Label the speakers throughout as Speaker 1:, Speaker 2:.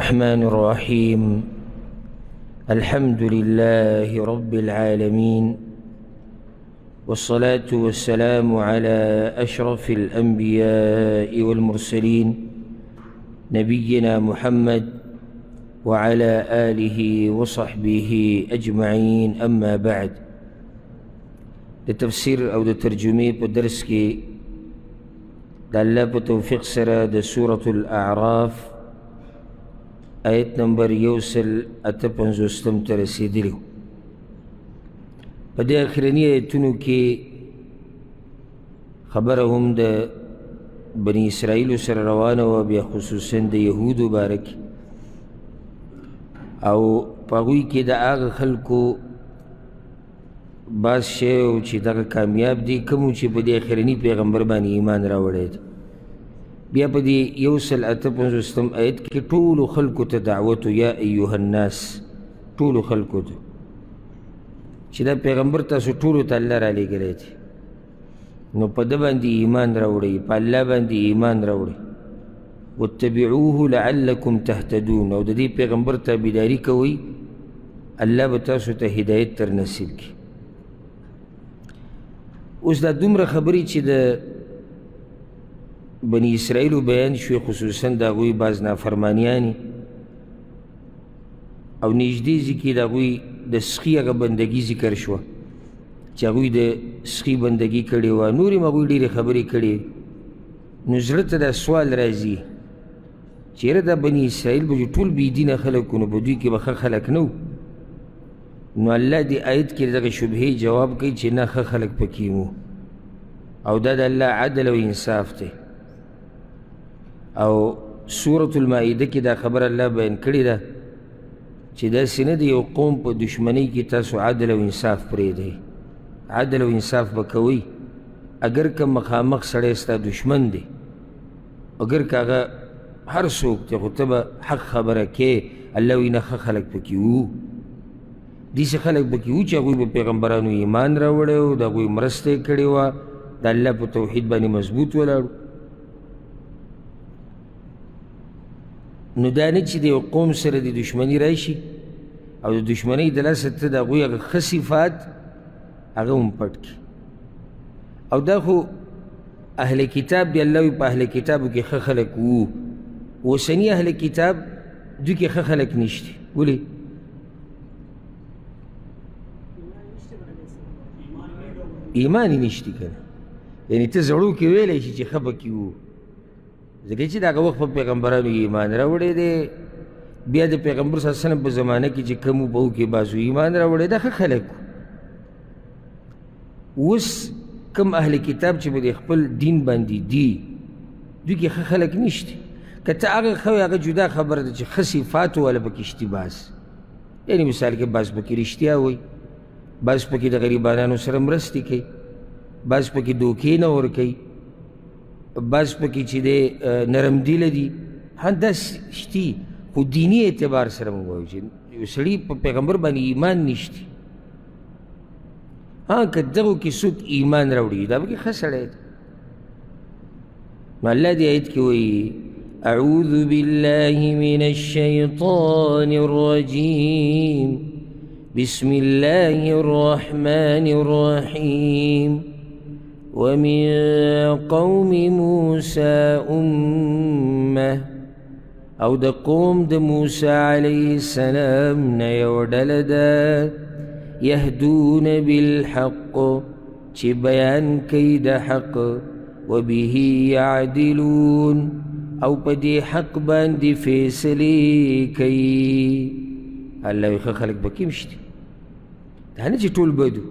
Speaker 1: الرحمن الرحيم. الحمد لله رب العالمين، والصلاة والسلام على أشرف الأنبياء والمرسلين نبينا محمد وعلى آله وصحبه أجمعين. أما بعد، لتفسير أو لترجمة بدرس كي الله بتوفيق سرى سورة الأعراف آية نمبر يوصل أتپنځوستم ته رسیدلی. په دې اخرني آیتونو کې خبره هم د بني اسرائیلو سره روانه وه، بیا خصوصا د یهودو باره کې، او په هغوی کې د هغه خلکو بعض شی چې دغه کامیاب دي، کوم چې په دې اخرني پیغمبر باندې ایمان راوړی دی. بیا په دې یوصل أتپنځوستم آیت کې ټولو خلکو ته دعوت یا ایها الناس، ټولو خلکو ته چې دا پیغمبر تاسو ټولو ته الله رالیږلی دی، نو په ده باندې ایمان راوړئ، په الله باندې ایمان راوړئ. واتبعوه لعلکم تهتدون، او د دې پیغمبر تابعداري کوئ، الله به تاسو ته هدایت تر نصیب کړي. اوس دا دومره خبرې چې د بني اسرائیلو بیان شوی، خصوصا د هغوی بعض نافرمانیانې، او نږدې ځای کې د هغوی د سخي هغه بندګي ذکر شوه چې هغوی د سخي بندګي کړې وه، نورې هم هغوی ډېرې خبرې کړې. نو زړه ته دا سوال راځي چې یاره دا بني اسرائیل به ټول بېدینه خلک وو، نو په دوی کې به ښه خلک نه وو. نو الله دې آیت کې دغه شبهې جواب کوي چې نه، ښه خلک پکې وو، او دا د الله عدل او انصاف دی. او سورة المائده کې دا خبر الله بیان کړې ده چې داسې نه د یو قوم په دشمنۍ کې تاسو عدل او انصاف پرېږدئ. عدل او انصاف به کوئ، اگر که مخامخ سړی ستا دشمن دی، اگر که هغه هر څوک دی، خو ته به حق خبره کې. الله وایي نه، ښه خلک پکې وو، داسې خلک پکې وو چې هغوی به پیغمبرانو ایمان راوړی و، د هغوی مرسته یې کړې وه، د الله په توحید باندې مضبوط ولاړ. نو دا نه چې د یو قوم سره د دشمني راشي او د دشمنۍ د لاسه ته د هغوی هغه ښه صفات هغه هم پټ کړي. او دا خو اهل کتاب دی، الله وایي په اهل کتابو کې ښه خلک وو. اوسني اهل کتاب دوی کې ښه خلک نشته. ولې؟ ایمان یې نشته که نه، یعنې ته زړو کې ویلی شي چې ښه پکې وو، ځکه چې د هغه وخت په پیغمبرانو ایمان راوړی دی. بیا د پیغمبر صلی الله علیه وسلم په زمانه کې چې کوم په هغو کې بعضو ایمان راوړی، دا ښه خلک وو. اوس کوم اهل کتاب چې په خپل دین باندې دي، دوی کې ښه خلک نشته. که ته هغه ښه وي، هغه جدا خبره ده چې ښه صفات والا پکې شته. بعض یعنې مثال کې بعض پکې رښتیا وایي، بعض پکې د غریبانو سره مرستې کوي، بعض پکې دوکې نه ورکوي، بعض پکې چې دی نرم دیله دي. دا شتي، خو دیني اعتبار سره موږ وایو چې یو سړي په پیغمبر باندې ایمان نشته. که دغو کې څوک ایمان راوړي، دا پکې ښه سړی دی. نو الله دې آیت کې وایي: اعوذ بالله من الشیطان الرجیم، بسم الله الرحمن الرحیم. ومن قوم موسى أمة، او د قوم د موسی علیه السلام نه یو ډله ده، یهدون بالحق، چې بیان کوي د حق، وبه یعدلون، او په دې حق باندې فیصلې کوي. الله وایي ښه خلک پکې هم شته، دا نه چې ټول بدو.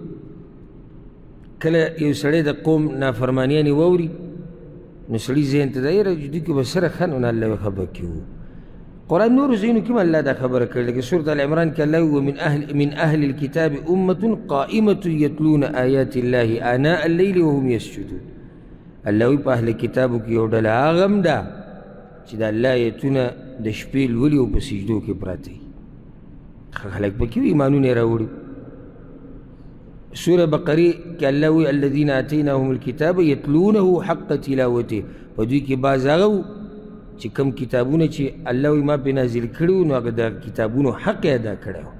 Speaker 1: کله یو سړی د قوم نافرمانیانې واوري، نو سړي ذهن ته دا یاره دوی کې به سره ښه، نو الله وایي ښه پکې وو. قرآن نورو ځایونو کې هم الله دا خبره کړې، لکه سورة العمران کې الله وایي: من أهل الكتاب أمة قائمة يتلون آيات الله آناء الليل وهم يسجدون. الله وایي په اهل کتابو کې یو ډله هغه هم ده چې د الله آیتونه د شپې لولي او په سجدو کې پراته وي. ښه خلک پکې وو، ایمانونه یې راوړي. سورة بقرة کې الله وایي: الذين آتيناهم الكتاب يتلونه حق تلاوته. په دوی کې بعض هغه چې کوم کتابونه چې الله وایي ما پرې نازل کړي وو نو هغه د کتابونو حق یې ادا کړی و،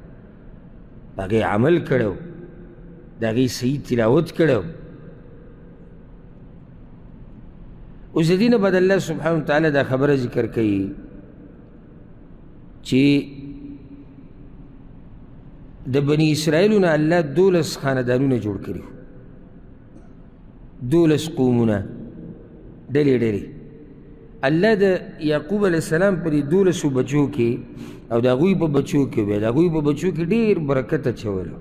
Speaker 1: په هغې عمل کړی و، د هغې صحیح تلاوت کړی و. اوس د دې نه بعد الله سبحانه وتعالی دا خبره ذکر کوي چې د بني اسرائیلو نه الله 12 خاندانونه جوړ کړي، 12 قومونه، ډلې ډلې. الله د یعقوب علیه السلام په دې 12 بچو کې او د هغوی په بچو کې د هغوی په بچو کې ډېر برکت اچولی،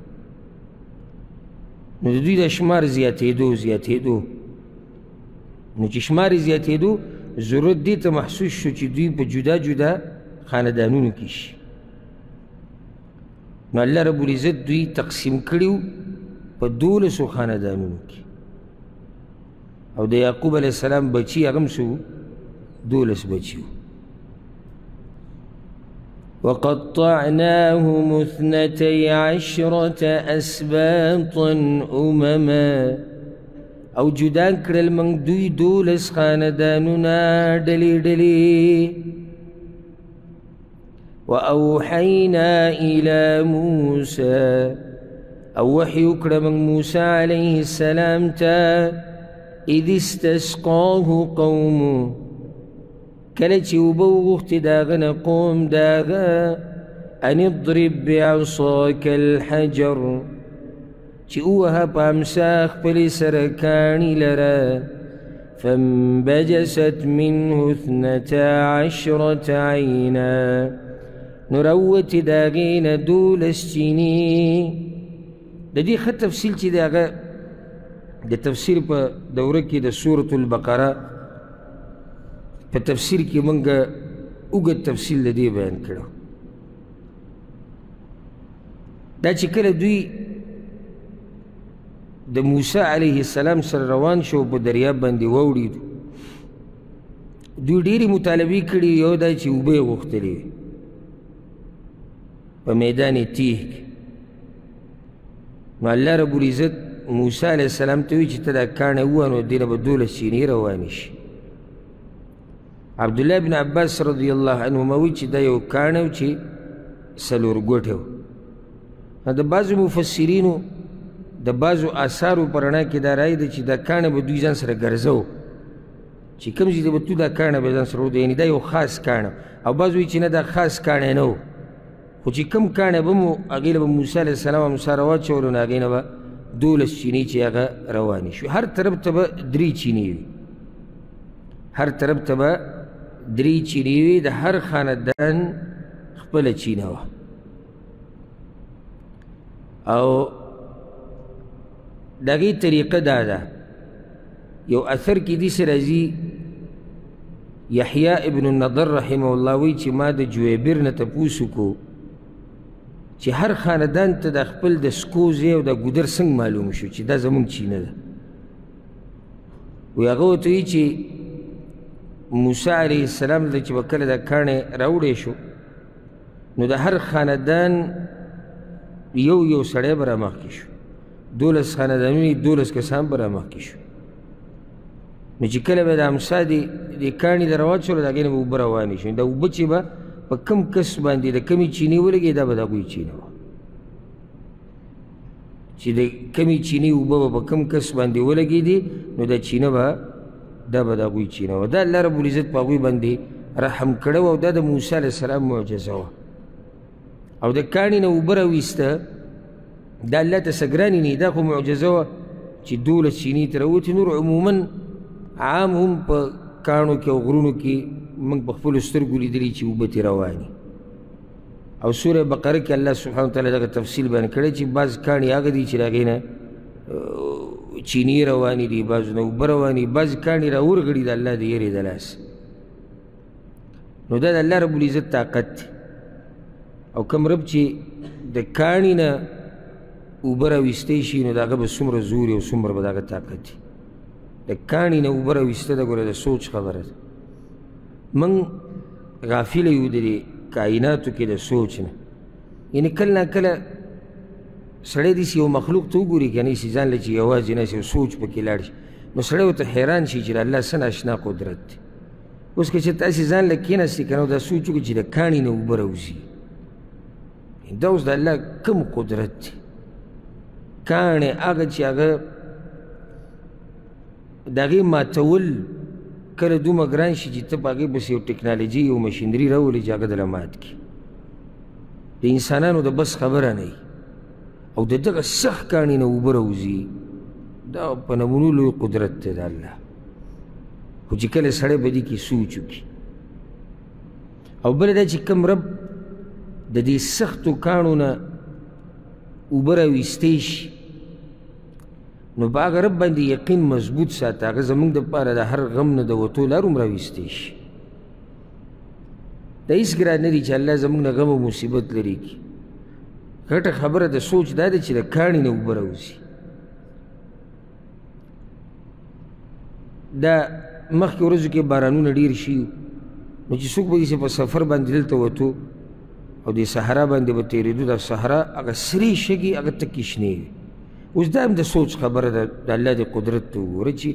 Speaker 1: نو د دوی د شمار زیاتېدو نو چې شمار یې زیاتېدو ضرورت دې ته محسوس شو چې دوی په جدا جدا خاندانونو کې شي. نو الله رب العزت دوی تقسیم کړي په 12 خاندانونو کې، او د یعقوب علیه السلام بچي هغه هم څه 12 بچي وو. وقطعناهم 12 أسباطا أمما، او جدا کړل موږ دوی 12 خاندانونه ډلې ډلې. وأوحينا إلى موسى، او وحي وکړه موږ موسی علیه السلام ته إذ استسقاه قومه، کله چې اوبه وغوښتې د هغه نه قوم د هغه، أن اضرب بعصاك الحجر، چې ووهه په امسا خپلې سره کاڼي لره. فانبجست منه 12 عینا، نو راووتې د هغې نه 12 چینې. د دې ښه تفصیل چې د هغه د تفسیر په دوره کې د سورة البقره په تفسیر کې موږ اوږد تفصیل د دې بیان کړو. دا چې کله دوی د موسی علیه السلام سره روان شو په دریاب باندې واوړېدو، دوی ډېرې مطالبې کړي، یو دا چې اوبه یې غوښتلې وې په میدان تیه کې. نو الله رب العزت موسی علیه السلام ته وایي چې ته دا کاڼی ووهه نو دې نه به 12 چینې روانې شي. عبدالله بن عباس رضی الله عنهما وایي چې دا یو کاڼی و چې 4 ګوټی و. د بعضو مفسرینو د بعضو آثارو په رڼا کې دا رایې ده چې دا کاڼی به دوی ځان سره ګرځو، چې کوم ځای ته به تو دا کاڼی به ځان سره ودو، یعنې دا یو خاص کاڼی. او بعض وایي چې نه دا خاص کاڼی نه و، خو چې کوم کاڼی به مو هغې له به موسی علیه السلام امسا راواچولو نو هغې نه به 12 چینې چې هغه روانې شوې. هر طرف ته به 3 چینې وي، هر طرف ته به 3 چینې وي، د هر خاندان خپله چینه وه. او د هغې طریقه دا ده، یو اثر کې داسې راځي، یحیی ابن النضر رحمه الله وایي چې ما د جویبر نه تپوس وکړو چې هر خاندان ته د خپل د سکو ځای او د ګودر څنګه معلوم شو چې دا زموږ چینه ده. وی هغه ورته وایي چې موسی علیه السلام ته چې به کله دا کاڼی راوړی شو نو د هر خاندان یو سړی به رامخکې شو، 12 خاندانونه 12 کسان به رامخکې شو. نو چې کله به د امسا د کاڼي د راواچولو د هغې نه به اوبه روانې شوې. دا اوبه چې به په کم کس باندې د کمې چینې ولګېدې دا به د هغوی چینه وه، چې د کمې چینې اوبه به په کم کس باندې ولګېدې نو دا چینه به دا به د هغوی چینه وه. دا الله رب العزت په هغوی باندې رحم کړی و، او دا د موسی علیه السلام معجزه وه. او د کاڼي نه اوبه راویسته، دا الله ته څه ګرانې نه، دا خو معجزه وه چې 12 چینې ته راوتې. نور عموما عام هم په کاڼو کې او غرونو کې موږ په خپلو سترګو لیدلي چې اوبه ترې روانې. او سوره بقره کې الله سبحانه وتعالی دغه تفصیل بیان کړی چې بعض کاڼي هغه دي چې د هغې نه چینې روانې دي، بعضو نه اوبه روانې، بعض کاڼي راورغړي د الله د یېرې د لاسه. نو دا د الله رب العزت طاقت دی. او کوم رب چې د کاڼي نه اوبه راویستی شي نو د هغه به څومره زور او څومره به د هغه طاقت وي. د کاڼي نه اوبه راویسته ده ګوره د سوچ خبره ده. موږ غافله یو د دې کائناتو کې د سوچ نه، یعنې کله ناکله سړی داسې یو مخلوق ته وګوري که نه چې ځان له چې یوازې ناسي او سوچ پکې لاړ شي نو سړی ورته حیران شي چې د الله څه ناشنا قدرت دی. اوس که چېرته هسې ځان له کېناستې که نه دا سوچ وکړې چې د کاڼي نه اوبه راوځي دا اوس د الله کوم قدرت دی کاڼی هغه چې هغه د هغې ماتول کله دومره ګران شي چې ته په هغې پسې یو ټکنالوژي یو مشینري راولې چې هغه دله مات کړي د انسانانو د بس خبره نه وي او د دغه سخت کاڼي نه اوبه راوځي دا په نمونو لوی قدرت دی د الله خو چې کله سړی په دې کې سوچ وکړي او بله دا چې کوم رب د دې سختو کاڼو نه اوبه راویستی شي نو په هغه رب باندې یقین مضبوط ساته هغه زموږ دپاره د هر غم نه د وتو لار هم راویستی شي دا هېڅ ګران نه دي چې الله زموږ نه غم او مصیبت لرې کړي غټه خبره د سوچ دا ده چې د کاڼي نه اوبه راوځي دا مخکې ورځو کې بارانونه ډېر شي نو چې څوک به داسې په سفر باندې دلته وتو او د صحرا باندې به تېرېدو دا صحرا هغه سرې شګې هغه تکې شنې وي اوس دا هم د سوچ خبره ده د الله د قدرت ته وګوره چې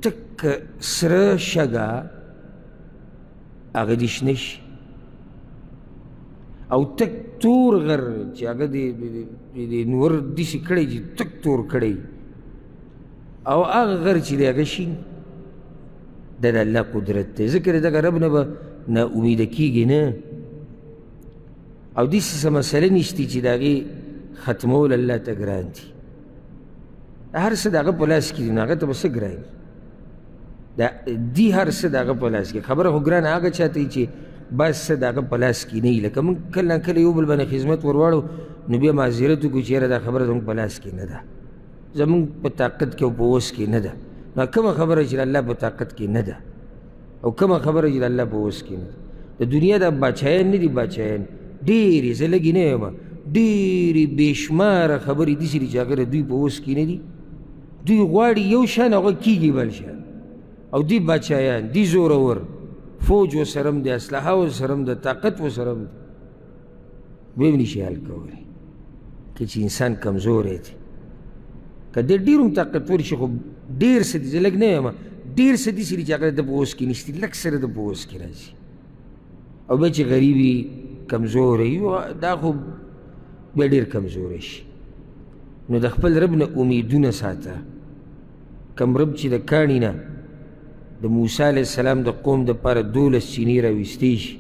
Speaker 1: تکه سره شګه هغه دې شنه شي او تک تور غر چې هغه د نور داسې کړی چې تک تور کړی او هغه غر چې دی هغه شین دا د الله قدرت دی ځکه د دغه رب نه به نا امیده کېږي نه او داسې څه مسله نشته چې د هغې ختمول الله ته ګران دي هر څه د هغه په لاس کې دي نو هغه ته به څه ګران دي هر څه د هغه په لاس کې خبره خو ګرانه هغه چاته وي چې بس څه د هغه په لاس کې نه وي لکه موږ کله نه کله یو بل باندې خدمت ورواړو نو بیا معذرت وکړو چې یاره دا خبره زموږ په لاس کې نه ده زموږ په طاقت کې او په وس کې نه ده نو کومه خبره چې د الله په طاقت کې نه ده او کومه خبره چې د الله په وس کې نه ده د دنیا دا باچایان نه دي باچایان ډېرې زه لږې نه یم ډېرې بېشماره خبرې داسې دي چې هغه د دوی په وس کې نه دي دوی غواړي یو شان هغه کېږي بل شان او دوی باچایان دوی زورور فوج ورسره هم دی اسلحه ورسره هم ده طاقت ورسره هم دی ویې نشي حل کولی که چې انسان کمزوری دی که د ډېر هم طاقتور شي خو ډېر څه دي زه لږ نه یم ډېر څه داسې دي چې هغه د په وس کې نشتي لږ سره د په وس کې راځي او بیا چې غریب وي کمزوری دا خو بیا ډېر کمزوری شي نو د خپل رب نه امیدونه ساته کم رب چې د کاڼي نه د موسی علیه السلام د قوم دپاره 12 چینې راویستی شي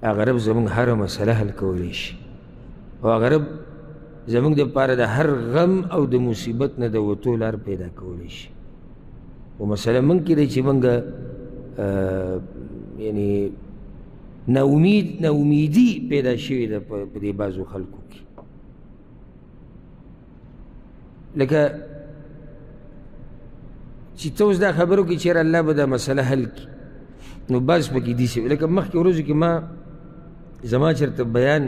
Speaker 1: هغه رب زموږ هره مسله حل کولی شي او هغه رب زموږ دپاره د هر غم او د مصیبت نه د وتو لار پیدا کولی شي خو مسله موږ کې دی چې موږ یعنې ناامیدي پیدا شوې ده په دې بعضو خلکو کې لکه چې ته اوس دا خبر وکړې چېرې الله به دا مسله حل کړي نو بعض پکې داسې لکه مخکې ورځو کې ما زما چېرته بیان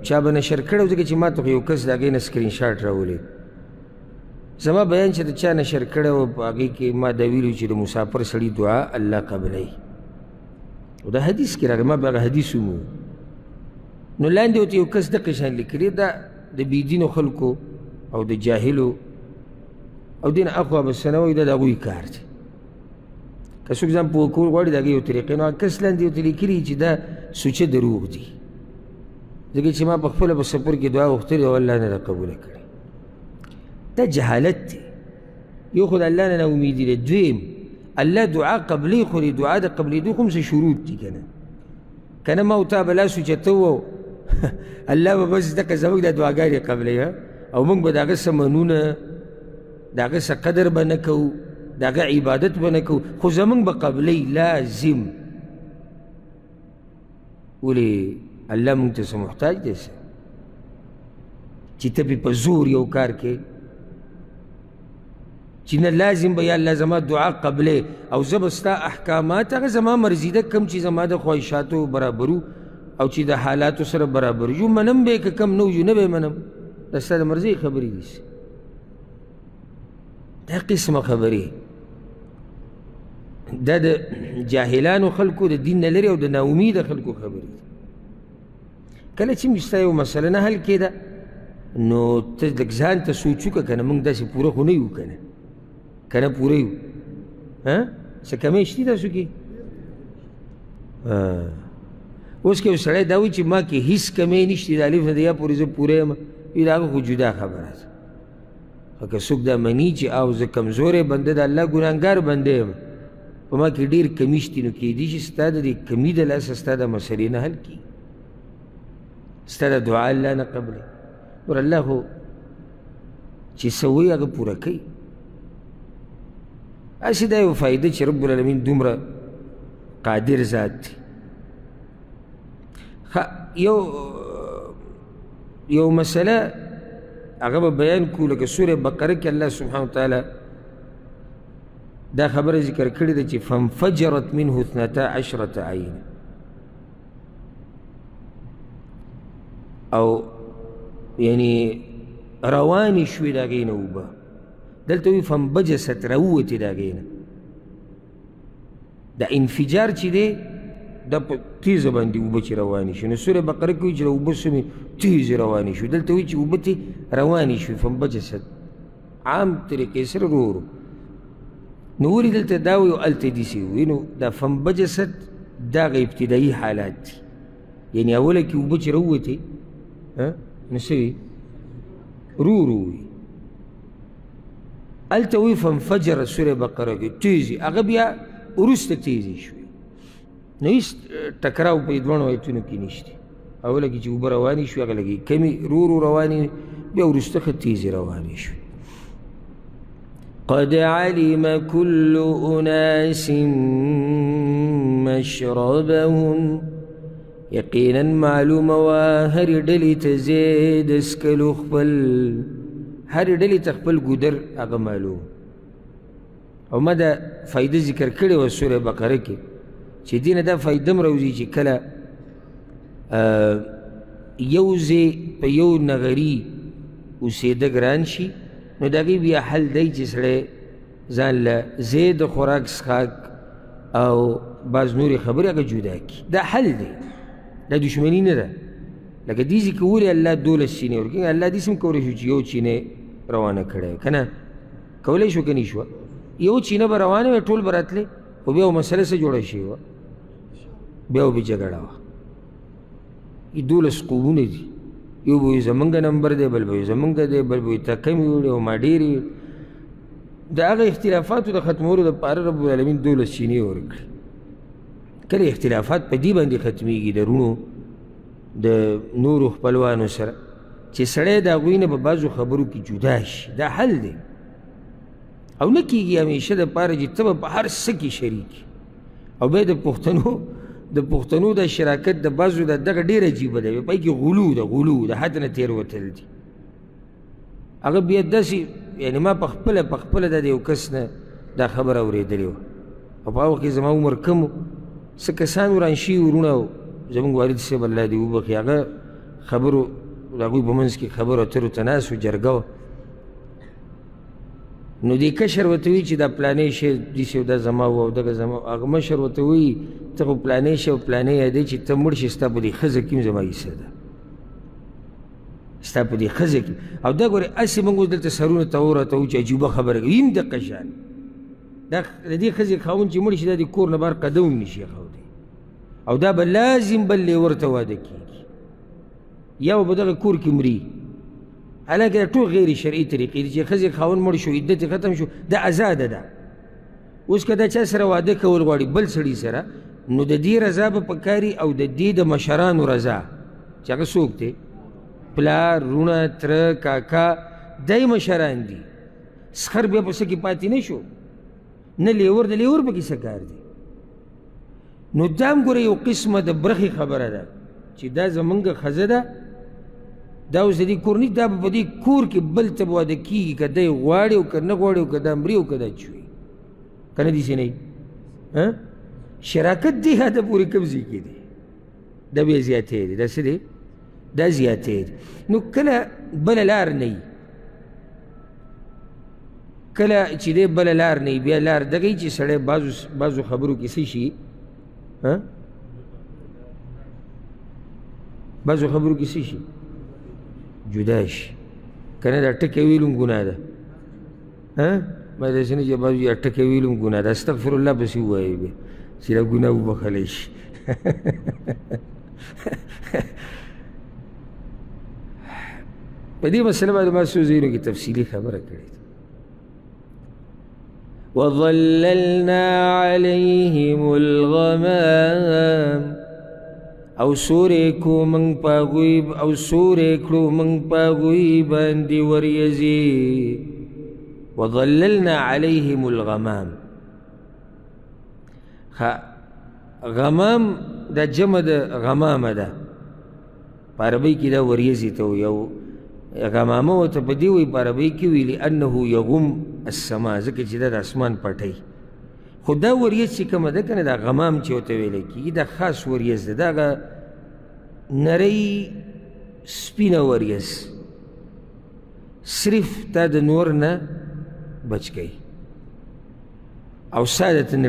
Speaker 1: چا به نشر کړی و ځکه چې ما ته خو یو کس د هغې نه سکرین شاټ راولید زما بیان چې د چا نشر کړی و په هغې کې ما دا ویلي چې د مسافر سړي دعا الله قبلوي او دا حدیث کې راغلی ما به هغه حدیث ومو نو لاندې ورته یو کس دقې شان لیکلي دا د بېدینو خلکو او د جاهلو او دې نه اخوا بسه نه وایي دا د هغوی کار دی که څوک ځان پوه کول غواړي د هغې یو طریقې نو هغه کس لاندې ورته لیکلي چې دا سوچه دروغ دي ځکه چې ما په خپله په سفر کې دعا غوښتلې او الله نه ده قبوله کړې دا جهالت دی یو خو د الله نه ناامیدي دی دویم الله دعا قبلې خو د دعا د قبلېدو خو هم څه شروط دي که نه که نه ما او تا به لاس اوچته وو الله به بس دقه زموږ دا دعاګانې قبلوي او موږ به د هغه څه منونه د هغه څه قدر به نه کوو د هغه عبادت به نه کوو خو زموږ به قبلوي لازم ولې الله موږ ته څه محتاج دی څه چې ته پې په زور یو کار کې چې نه لازم به یا الله زما دعا قبلې او زه به ستا احکامات هغه زما مرضي ده کم چې زما د خواهشاتو برابرو او چې د حالاتو سره برابر یو منم به که کم نه وجو نه به منم دا ستا د مرضۍ خبرې دي دا قسمه خبرې دا د جاهلانو خلکو د دین نه لرې او د ناامیده خلکو خبرې دي کله چې موږ ستا یو مسله نه حل کېده نو ته لږ ځان ته سوچ وکړه که نه موږ داسې پوره خو نه یو که نه پوره یو څه کمی شتي تاسو کې؟ اوس که یو سړی دا وایي چې ما کې هېڅ کمی نشته د الف نه د یا پورې زه پوره یم وي د هغه خو جدا خبره ده. خو که څوک دا مني چې او زه کمزوری بنده د الله ګناهګار بنده یم په ما کې ډېر کمی شتي نو کیدای شي ستا د دې کمي د لاسه ستا د مسلې نه حل کړي، ستا د دعا الله نه قبلوي. نور الله خو چې څه وایي هغه پوره کوي. هسې دا یو فایده چې رب العالمین دومره قادر ذات دی. یو مسله هغه به بیان کړو لکه سورې بقره کې الله سبحانه وتعالی دا خبره ذکر کړې ده چې فانفجرت منه 12 عین او یعنی روانې شوې د هغې نه اوبه. دلته وایي فانبجست راووتې د هغې نه. دا انفجار چې دی دا په تیزه باندې اوبه چې روانې شوې. نو سورې بقره کې وایي چې د اوبه سمې تیزې روانې شوې، دلته وایي چې اوبه تې روانې شوې فانبجست عام طریقې سره ورو ورو. نو ولې دلته دا وایي او هلته داسې وایي. نو دا فانبجست دا هغه ابتدایي حالات دي، یعنې اوله کې اوبه چې راووتې نو څه وي رو رو وي. هلته وایي فانفجرت سورې بقره کې تیزې، هغه بیا وروسته تیزې شوې. نو هېڅ ټکراو په دې دواړو ایتونو کې نشته. اوله کې چې اوبه روانې شوې هغه لږې کمې رو رو روانې وي، بیا وروسته ښه تیزې روانې شوې. قد علم كل أناس مشربهم یقینا معلومه وه هرې ډلې ته زه د څکلو خپل، هرې ډلې ته خپل ګودر هغه معلوم. او ما دا فایده ذکر کړې وه سورې بقره کې چې دې نه دا فایده هم راوځي چې کله یو ځای په یو نغري اوسېده ګران شي نو د هغې بیا حل دی چې سړی ځان له ځای د خوراک څښاک او بعض نورې خبرې هغه جدا کړي. دا حل دی، دا دشمني نه ده. لکه دې ځای کې ولې الله 12 چینې ورکوي، الله داسې هم کولی شو چې یو چینې روانه کړی که نه، کولی شو که نه شوه. یو چینه به روانه وه ټول به راتلې، خو بیا و مسله څه جوړه شوې وه، بیا به جګړه وه. 12 قومونه دي، یو به وي زمونږ نمبر دی، بل به وي زمونږ دی، بل به وي تا کمې وړې او ما ډېرې وړې. د هغه اختلافاتو د ختمولو دپاره رب العالمین 12 چینې ورکړي. کله اختلافات په دې باندې ختمیږي د رونو د نورو خپلوانو سره چې سړی د هغوی نه په بعضو خبرو کې جدا شي. دا حل دی او نه کېږي همیشه دپاره چې ته به په هر څه کې شریک او بیا د پښتنو د شراکت د بعضو د دغه ډېر عجیبه دی، پای کې غلو د حد نه تېر وتل دي. هغه بیا داسې یعنې ما په خپله د یو کس نه دا خبره اورېدلې وه او په هغه وخت کې زما عمر کم و، څه کسان وران شوي وروڼه او زموږ والد صاحب الله دې وبخي هغه خبرو د هغوی په منځ کې خبرو اترو ته ناست و، جرګه وه. نو دې کشر ورته وایي چې دا پلانې شی داسې او دا زما و او دغه زما، هغه مشر ورته وایي ته خو پلانې شی او پلانې یادوي چې ته مړ شي ستا په دې ښځه کې هم زما حصه ده، ستا په دې ښځه کې. او دا ګورې هسې موږ اوس دلته سرونه تاوراته وو چې عجیبه خبره کوي، هم دقه شان دا د دې ښځې خاوند چې مړ شي دا د کور نه بهر قدم هم نشي ایښودی، او دا به لازم بل لیور ته واده کېږي یا به په دغه کور کې مري. حالانکه دا ټول غیر شرعي طریقې دي چې ښځې خاوند مړ شو عدت یې ختم شو دا ازاده ده. اوس که دا چا سره واده کول غواړي بل سړي سره نو د دې رضا به پکاري او د دې د مشرانو رضا چې هغه څوک دی پلار رونه تره کاکا دی مشران دي. سخر بیا په څه کې پاتې نه شو، نه لیور د لیور پکې څه کار دی. نو دا هم ګوره یو قسمه د برخې خبره ده چې دا زمونږ ښځه ده، دا اوس د دې کور نه دا به په دې کور کې بل ته به واده کېږي که دی غواړي او که نه غواړي او که دا مري او که دا چوي که نه داسې نه وي. شراکت دې حده پورې کوم ځای کې دی، دا بیا زیاتې دی، دا څه دی دا زیاتې دی. نو کله بله لار نه وي، کله چې دی بله لار نه وي بیا لار دغه وي چې سړی بعضو خبرو کې څه شي بعضو خبرو کې څه شي جدا شي که نه دا ټکی ویلو هم ګناه ده. ما داسې نه چې بعض وایي ټکه ویل هم ګناه ده استغفر الله پسې ووایي بیا چې دا ګناه وبخلی شي په دې مسله باندې ما څو ځایونو کې تفصیلي خبره کړې ده. وظللنا عليهم الغمام او سورې کو موږ په هغوی او سورې کړو موږ په هغوی باندې وریځې. وظللنا عليهم الغمام غمام دا جمع د غمامه ده په عربۍ کې دا وریځې ته یو غمامه ورته په دې وایي په عربۍ کې وي لأنه یغم السما ځکه چې دا د اسمان پټوي. خو دا وریځ چې کومه ده که نه دا غمام چې ورته ویلی کېږي دا خاص وریځ ده. دا هغه نری سپینه وریځ صرف تا د نور نه بچ کوي او سا درته نه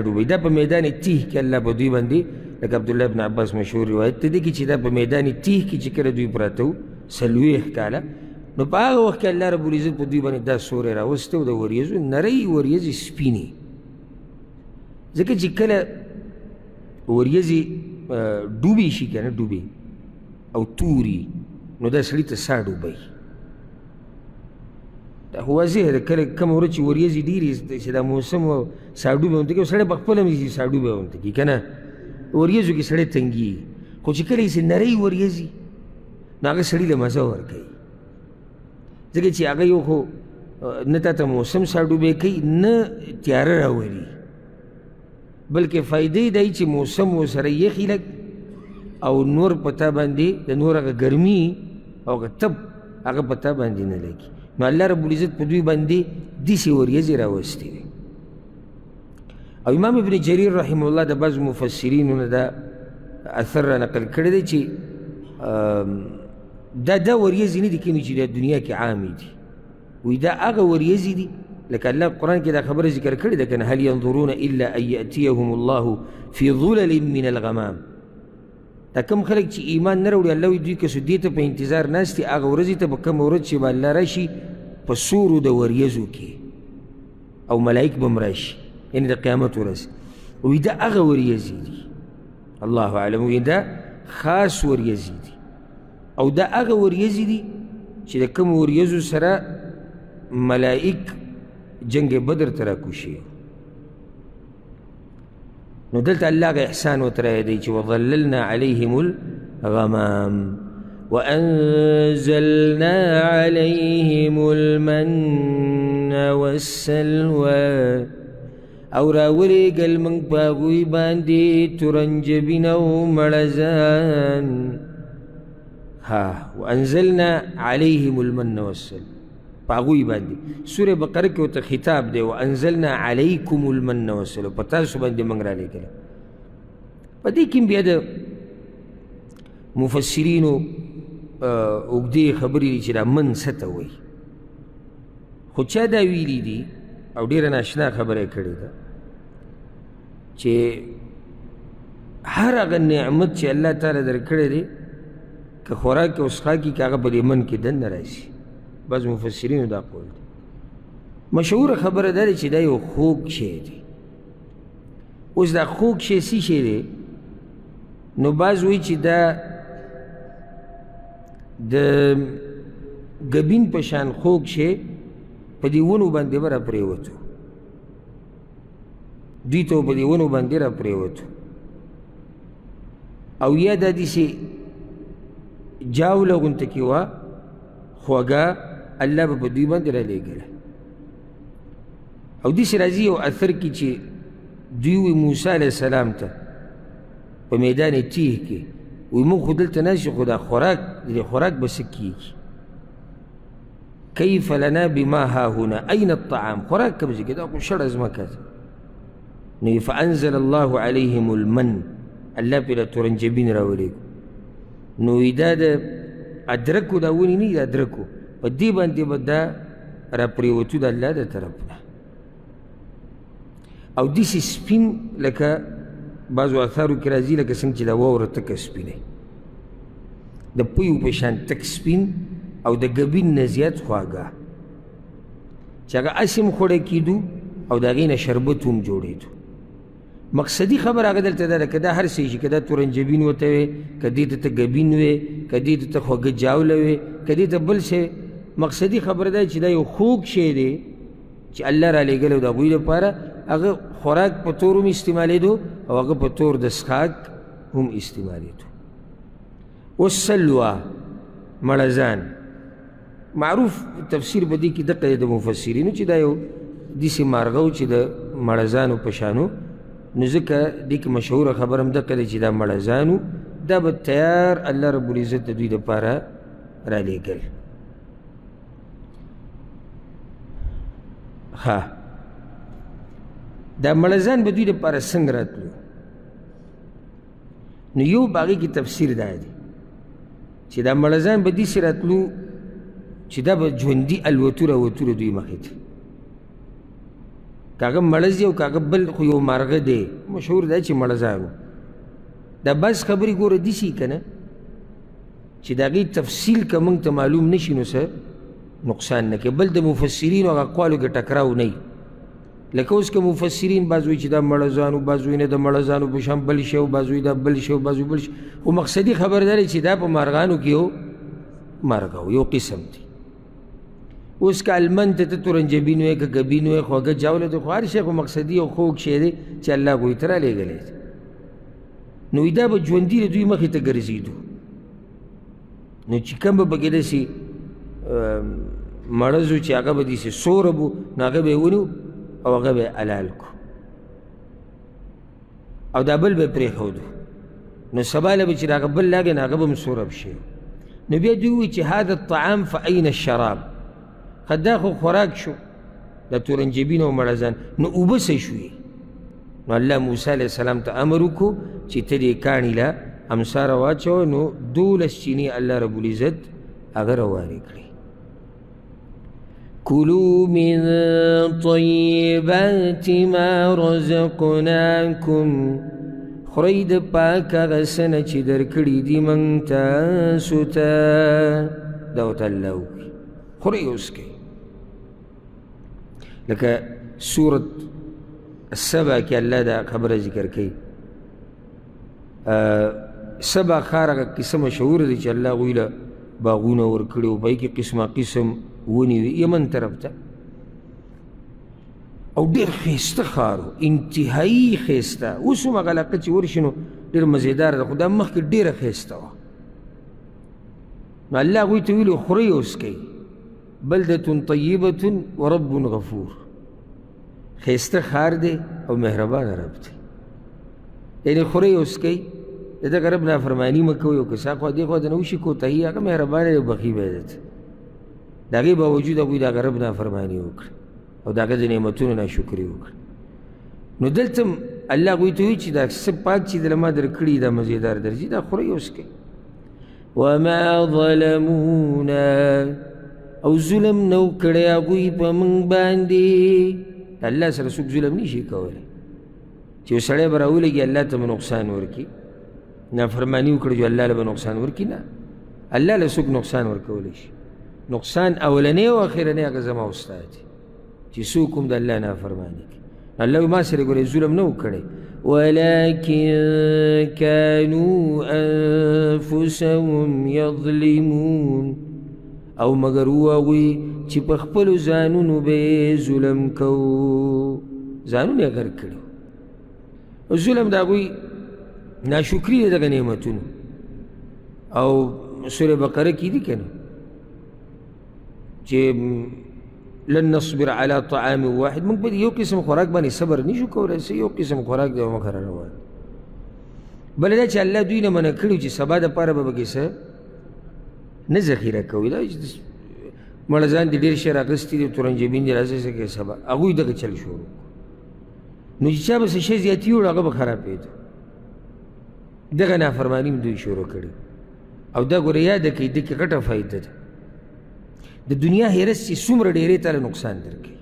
Speaker 1: ډوبوي دا په میدان تیه کې الله په دوی باندې لکه عبدالله ابن عباس مشهور روایت ته دی چې دا په میدان تیه کې چې کله دوی پراته وو 40 کاله نو په هغه وخت کې الله رب العزت په دوی باندې دا سوری راوسته و د وریځو نری وریځې سپینې. ځکه چې کله وریځې ډوبې شي که نه ډوبې او توري نو دا سړي ته سا ډوبوي. دا خو واضح ده کله کومه ورځ چې وریځې ډېرې چې دا موسم سا ډوبې ونته کوي سړی په خپله هم سا ډوبې ونته کوي که نه وریځو کې سړی تنګېږي. خو چې کله یې نری وریځې نو هغه سړي له مزه ورکوي ځکه چې هغه یو خو نه تا ته موسم سا ډوبې کوي نه تیاره راولي بلکې فایدې دی چې موسم ورسره یخي لږ او نور په تا باندې د نور هغه ګرمي او هغه تب هغه په تا باندې نه لګي. نو الله رب العزت په دوی باندې داسې وریځې راوستې وي. او امام ابن جریر رحمه الله د بعضو مفسرینو نه دا اثر را نقل کړی دی چې دا وریځې نه دي کومې چې د دنیا کې عامې دي وایي دا هغه وریځې دي لکه الله قرآن کې دا خبره ذکر کړې ده که نه هل ينظرون الا ان یأتیهم الله فی ظلل من الغمام. دا کوم خلک چې ایمان نه راوړي الله وایي دوی که څه دې ته په انتظار ناست دي هغه ورځې ته به کومه ورځ چې به الله راشي په سورو د وریځو کې او ملایک به هم راشي یعنې د قیامت ورځ وایي دا هغه وریځې دي الله اعلم وایي دا خاص وریځې دي او دا هغه وریځې دي چې د کوم وریځو سره ملائک جنگ بدر ته راکوشي. نو دلته الله هغه احسان ورته رایادوي چې وظللنا عليهم الغمام وأنزلنا عليهم المن والسلوى او راولېږل موږ په هغوی باندې ترنجبین او مړزان. وانزلنا عليهم المن والسلوى په هغوی باندې سورې بقره کې ورته خطاب دی وانزلنا علیکم المن والسلوى په تاسو باندې موږ رالیږلی. په دې کې بیا د مفسرینو اوږدې خبرې دي چې دا من څه ته وایي خو چا دا ویلي دي او ډېره ناشنا خبره یې کړې ده چې هر هغه نعمت چې الله تعالی درکړی دی که خوراک او څښاک که هغه په دې من کې دننه راشي. بعض مفسرینو دا قول دی. مشهوره خبره دا دی چې دا یو خوږ شی دی. اوس دا خوږ شی څه شی دی نو بعض وایي چې دا د ګبین په شان خوږ شی په دې ونو باندې به راپرېوتو دوی ته په دې ونو باندې راپرېوتو او یا دا داسې جاوله غونته کې وه خوږه الله به په دوی باندې رالیږله. او داسې راځي یو اثر کې چې دوی وایي موسی علیه السلام ته په میدان تیه کې وایي موږ خو دلته ناست یو خو دا خوراک د خوراک به څه کېږي کیف لنا بما هاهنا أين الطعام خوراک کوم ځای کې دا خو شړه ځمکه ده. نو فانزل الله عليهم المن الله پرې تورنجبین راولېږو. نو دا د ادرکو دا ونې نه دي ادرکو په دې باندې به دا راپرېوتو د الله د طرف نه او داسې سپین لکه بعضو اثارو کې راځي لکه څنګه چې دا واوره تکه سپینه د پویو په شان تک سپین او د ګبین نه زیات خواږه چې هغه هسې هم خوړی کېدو او د هغې نه شربت هم جوړېدو. مقصدي خبر هغه دلته دا ده که دا هر څه شي، که دا تورنجبین ورته وې، که دې ته ته ګبین وې، که دې ته ته خوږه جاوله وې، که دې ته بل شی، مقصدي خبره دا چې دا یو خوږ شی دی چې الله را لېږلی و د هغوی لپاره. هغه خوراک په طور هم استعمالېدو او هغه په طور د څښاک هم استعمالېدو. اوس سلوه مړزان معروف تفسیر په دې کې دقه دی د مفسرینو چې دا یو داسې مارغه و چې د مړزانو په شانو، نو ځکه دې کې مشهوره خبره هم دقه دی چې دا مړزانو دا به تیار الله رب العزت د دوی دپاره رالیږل. ها دا مړزان به دوی دپاره څنګه راتلو؟ نو یو په هغې کې تفسیر دا دی چې دا مړزان به داسې راتلو چې دا به ژوندي الوتو راوتو دوی مخې ته. که هغه مړز دی او که هغه بل خو یو مارغه دی، مشهور دی چې مړزانو. دا بعض خبرې ګوره داسې که نه چې د هغې تفصیل که موږ ته معلوم نه شي نو څه نقصان نه کوي، بل د مفسرینو هغه اقوالو کې ټکراو نه وي. لکه اوس که مفسرین بعض وایي چې دا مړزانو، بعض وایي نه د مړزانو په شان بل شی، بعض وایي دا بل شی، بعض وایي بل شی، خو مقصدي خبر دا دی چې دا په مارغانو کې یو مارغه و، یو قسم دی. اوس که المن ته ته تورنجبین وی، که ګبین وی، خوږه جاوله دی، خو هر شی خو مقصدي یو خوږ شی دی چې الله هغوی ته رالیږلی دی. نو دا به ژوندي د دوی مخې ته ګرځېدو. نو چې کوم به پکې داسې مړز و چې هغه به داسې سوره و، نو هغه به یې ونیو او هغه به یې حلال کړو او دا بل به یې پرېښودو. نو سبا له به چې د هغه بل لاګې نو هغه به هم سورب شي. نو بیا دوی ووایي چې هذا الطعام فأین الشراب، ښه دا خو خوراک شو د تورنجبین او مړزان، نو اوبه څه شوې؟ نو الله موسی علیه السلام ته امر وکړو چې ته دې کاڼي له امساره واچوه. نو 12 چینې الله رب العزت هغه روانې کړې. كلوا من طيبات ما رزقناكم، خورئ د پاک هغه څه نه چې درکړي دي موږ تاسو ته. دا ورته الله وکړي، خورئ وڅښئ. لکه سورة السبع کې الله دا خبره ذکر کوي. سبع ښار هغه کیسه مشهوره دی چې الله هغوی له باغونه ورکړي او په هغې کې قسمه قسم ونې وي، یمن طرف ته، او ډېر ښایسته ښار و، انتهایي ښایسته. اوس هم هغه علاقه چې ورشي نو ډېر مزېداره ده، خو دا مخکې ډېره ښایسته وه. نو الله هغوی ته ویلي خورئ وڅښئ، بلدة طیبة ورب غفور، ښایسته ښار دی او مهربانه رب دی. یعنې خورئ وڅښئ، د دغه رب نافرماني مه کوئ، او که څه خوا دې خوا ته نه وشي کوتاهي، هغه مهربانه دی او بخي به دی. د هغې باوجود هغوی د هغه رب نافرماني وکړه او د هغه د نعمتونو ناشکري وکړه. نو دلته هم الله هغوی ته وایي چې دا څه پاک چې دله ما درکړي دا مزېدار درځي، دا خورئ وڅښئ. وما ظلمونا، او ظلم نو کړی هغوی په موږ باندې. الله سره څوک ظلم نشي کولی چې یو سړی به راولګي الله ته به نقصان ورکړي، نافرماني وکړي چې الله له به نقصان ورکړي. نه، الله له څوک نقصان ورکولی شي. نقصان اولنی او اخرنی هغه زما او ستا دی چې څوک هم د الله نافرماني کوي. الله ما سره ګورې ظلم نه و کړی، ولكن كانوا أنفسهم يظلمون، او مگر و هغوی چې په خپلو ځانونو به یې ظلم کوو، ځانونه یې غرق کړي. ظلم د هغوی ناشکري د دغه نعمتونو. او سورې بقره کې دي که نه چې لن نصبر على طعام واحد، موږ په یو قسم خوراک باندې صبر نشو کولی، یو قسم خوراک دی مخه را روان. بله دا چې الله دوی نه منع کړي چې سبا دپاره به پکې څه نه ذخیره کوي. دا مړزان دي ډېر شی راغستي دي، تورنجبین دي راځي څه کوي سبا، هغوی دغه چل شروع نو چې چا به څه شی زیاتي وړو هغه به خرابېدو. دغه نافرماني هم دوی شروع کړي. او دا ګوره یاده کړئ، دې کې غټه فایده ده. د دنیا هیرس چې څومره ډېرې تاله نقصان درکوي،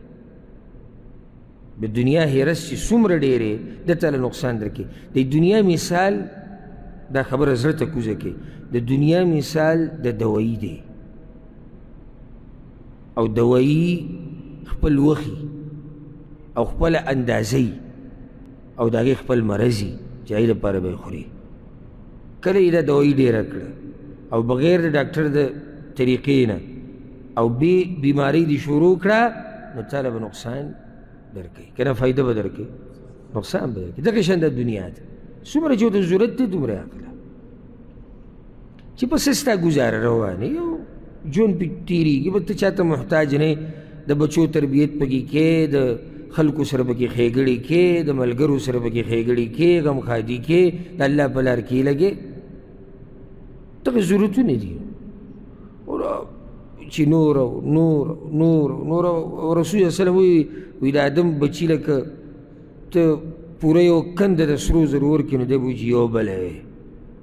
Speaker 1: د دنیا هیرس چې څومره ډېرې ده تاله نقصان درکوي. د دنیا مثال، دا خبره زړه ته کوزه کوي، د دنیا مثال د دوایي دی. او دوایی خپل وخي او خپل اندازی او د هغې خپل مرضي چې هغې دپاره به یې خوري. کله یې دا دوایي ډېره کړه او بغیر د ډاکټر د طریقې نه او بې بیمارۍ دې شروع کړه نو تاله به نقصان درکوي، که نه فایده به درکوي، نقصان به درکوي. دغه شان د دنیا ده، څومره چې ورته ضرورت دی دومره اخله، چې پس ستا ګزاره روانه یو ژوند پې تېرېږي، به ته چاته محتاج نه د بچو تربیت پکې کې، د خلکو سره پکې ښېګړې کې، د ملګرو سره پکې ښېګړې کې، غمخادي کې، د الله په لار کې لګې. دغه ضرورتونه دي چې نور او نور نور نور. رسول الله صلی الله علیه وسلم وایي د آدم بچي لکه ته پوره یو کنده د سرو زرو ورکړې نو دی به وایي چې یو بله وی،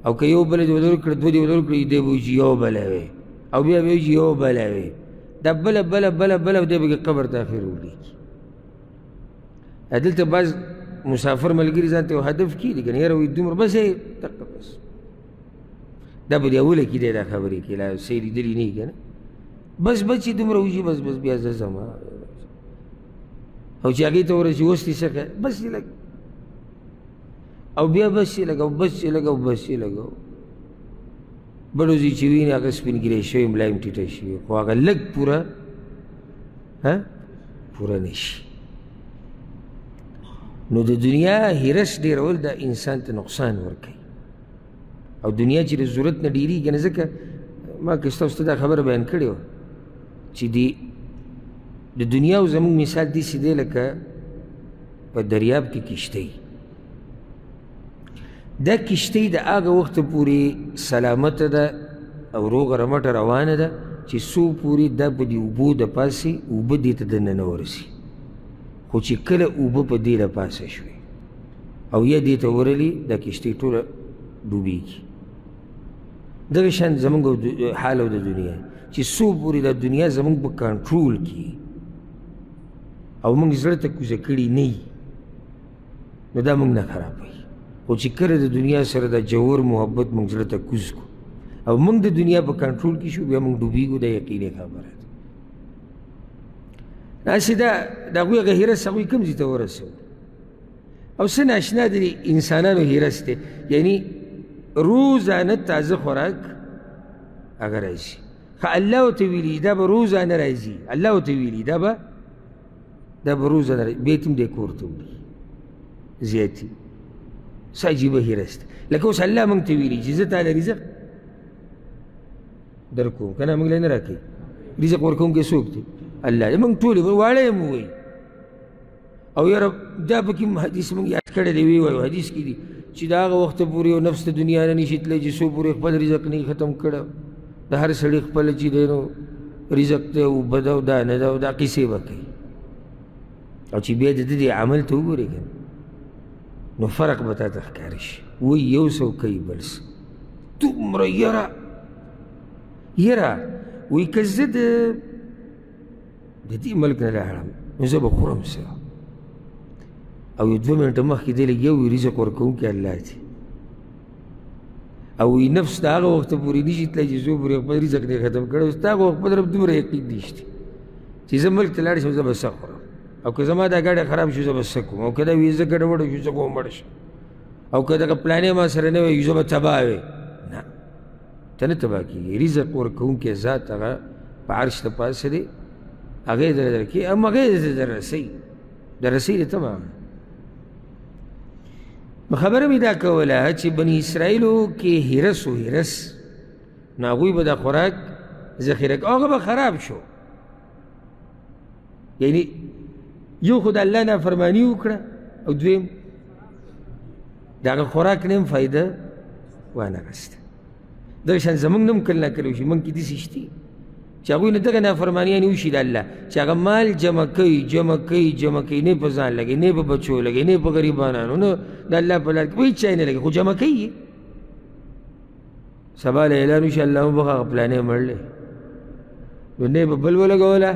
Speaker 1: او که یو بله دې ورته ورکړه دوه دې ورته ورکړي دی به وایي چې یو بله وی، او بیا به وایي چې یو بله وی. دا بله بله بله بله دی به قبر ته اخر ولیکي. دلته بعض مسافر ملګري ځان ته یو هدف کېږي که نه یاره وایي دومره بس یې دقه بس دا به دې اوله کې دی دا خبرې کې لا څه یې لیدلي نه وي که نه بس بس چې دومره وشي بس بس بیا زه ځم، او چې هغې ته ورسي اوس دې څه بس یې لږ او بیا بس یې لږ او بس یې لږ او بس یې لږ بډوزي چې وي هغه سپین ګیری شوی ملا یې ټیټه شوي، خو هغه لږ پوره نه شي. نو د دنیا هرس ډېرول دا انسان ته نقصان ورکوي، او دنیا چې د ضرورت نه ډېرېږي نه. ځکه ما که ستاسو ته دا خبره بیان کړې وه چې د دنیا او زموږ مثال داسې دی لکه په دریاب کې کشتۍ. دا کشتۍ د هغه وخته پورې سلامته ده او روغه رمټه روانه ده چې څو پورې دا په دې اوبو د پاسې اوبه دې ته دننه نه ورسي، خو چې کله اوبه په دې د پاسه شوې او یا دې ته ورلي دا کشتۍ ټوله ډوبېږي. دغه شان زموږ حال او د دنیا چې څو پورې دا دنیا زموږ په کنټرول کې او موږ زړه ته کوزه کړي نه وي نو دا موږ نه خرابوي، خو چې کله د دنیا سره دا جوور محبت موږ زړه ته کوز کړو او موږ د دنیا په کنټرول کې شو بیا موږ ډوبېږو. دا یقیني خبره ده. داسې د هغوی هغه هرس هغوی کوم ځای ته ورسوي او څه ناشنا د انسانانو هرس دی، یعنی روزانه تازه خوراک هغه راځي. خو الله ورته ویلي دا به روزانه راځي، الله ورته ویلي دا به روزانه راځي، بیا یې هم دی کور ته وړي زیاتي. څه عجیبه هرس دی. لکه اوس الله موږ ته ویلي چې زه تاله رزق در کوم که نه موږ له نه راکوي. رزق ورکوونکی څوک دی؟ الله دی. موږ ټولې واړه یې مو وایي او یاره دا پکې حدیث موږ یاد کړی دی، وی وایو حدیث کې دي چې د هغه وخته پورې یو نفس د دنیا نه نشي تللی چې څو پورې خپل رزق نه ختم کړه. د هر سړي خپل چې دی نو رزق دی اوبه ده او دا نه ده او دا قیسې به کوي، او چې بیا د دې عمل ته وګورې که نو فرق به تا ته ښکاره شي. وایي یو څه کوي بل څه دومره یره وایي که زه د دې ملک نه لاړم نو زه به خورم څه، او یو 2 منټه مخکې دی لږ یو رزق ورکوونکی الله دی، او وایي نفس د هغه وخته پورې نشي تللی چې څو پورې خپل رزق نه ختم کړی. اوس د هغه وخت په طرف دومره یقین نشته چې زه ملک ته لاړ شم زه به څه خورم، او که زما دا ګاډی خراب شو زه به څه کوم، او که دا ویزه ګډوډه شو زه به مړ شم، او که دغه پلانې ما سره نه وي زه به تباه وي. نه، ته نه تباه کېږي. رزق ورکوونکی ذات هغه په عرش د پاسه دی، هغې در درکوي، هم هغې در رسوي، در رسوي دی تمام. نو خبره مې دا کوله چې بني اسرائیلو کې هرس و هرس نو هغوی به دا خوراک ذخیره کوي، هغه به خراب شو. یعنی یو خو د الله نافرماني وکړه او دویم د هغه خوراک نه هم فایده وانخسته. دغه شان زموږ نه هم کله ناکله وشي، موږ کې داسې شته چې هغوی نه دغه نافرمانیانې وشي د الله چې هغه مال جمع کوي نه په ځان لګوي، نه په بچو لګوي، نه په غریبانانو، نه د الله په لار کې په هېڅ شی نه لګوي، خو جمع کوي. سبا له اعلان وشي الله مبخ هغه پلانې مړلی نو نه به بل ولګوله،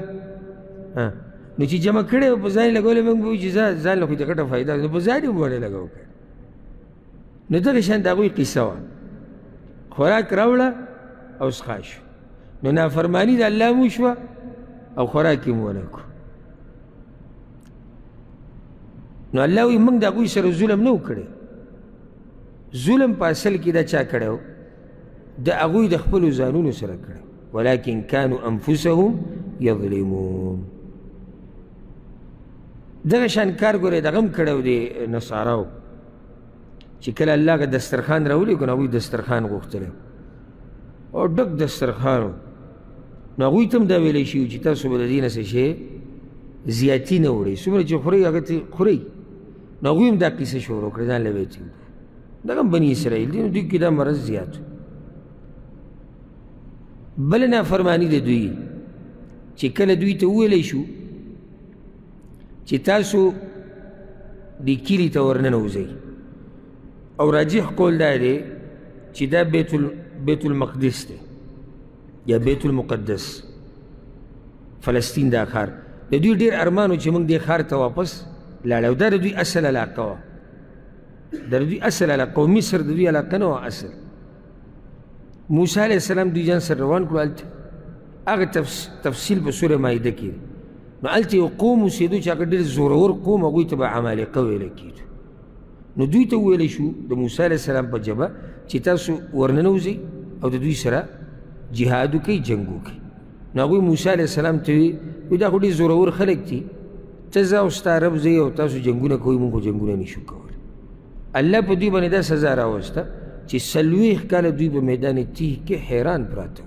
Speaker 1: نو چې جمع کړی به په ځان یې لګولی موږ به وایو چې ځان له خو د ګټه فایده نو په ځان یې ولې لګو که. نو دغه شان د هغوی قصه وه، خوراک راوړه او څښا شو، نو نافرماني د الله مو شوه او خوراک یې مو ونه کړو. نو الله وایي موږ د هغوی سره ظلم نه و کړی. ظلم په اصل کې دا چا کړی و؟ د هغوی د خپلو ځانونو سره کړی، ولکن کانوا انفسهم یظلمون. دغه شان کار ګورئ دغه هم کړی و د نصاراو چې کله الله هغه دسترخوان راولېږو نو هغوی دسترخوان غوښتلی او ډک دسترخوان و. نو هغوی ته هم دا ویلی شوي چې تاسو به د دې نه څه شی زیاتي نه وړئ، څومره چې خورئ هغه ته خورئ. نو هغوی هم دا کیسه شروع کړې، ځان له ویې چې دغه هم بني اسرائیل دي، نو دوی کې دا مرض زیات و. بله نافرماني د دوی چې کله دوی ته وویلی شو چې تاسو دې کلي ته ورننوځئ، او راجح قول دا دی چې دا بیت المقدس دی یا بیت المقدس، فلسطین دا ښار. د دوی ډېر ارمان و چې موږ دې ښار ته واپس لاړ، او دا د دوی اصل علاقه وه، دا د دوی اصل علاقه و. مصر د دوی علاقه نه وه اصل. موسی علیه السلام دوی ځان سره روان کړو هلته، هغه تفصیل په سوره مایده کې دی. نو هلته یو قوم اوسېدو چې هغه ډېر زورور قوم، هغوی ته به عمالقه ویلی کېدو. نو دوی ته وویلی شو د موسی علیه السلام په ژبه چې تاسو ورننوځئ او د دوی سره جهاد وکئ، جنګ وکئ. نو هغوی موسی علیه السلام ته وی دا خو ډېر زورور خلک دي، ته ځه او ستا رب ځئ او تاسو جنګونه کوئ، موږ خو جنګونه نشو کولی. الله په دوی باندې دا سزا راوسته چې 40 کاله دوی په میدان تیه کې حیران پراته.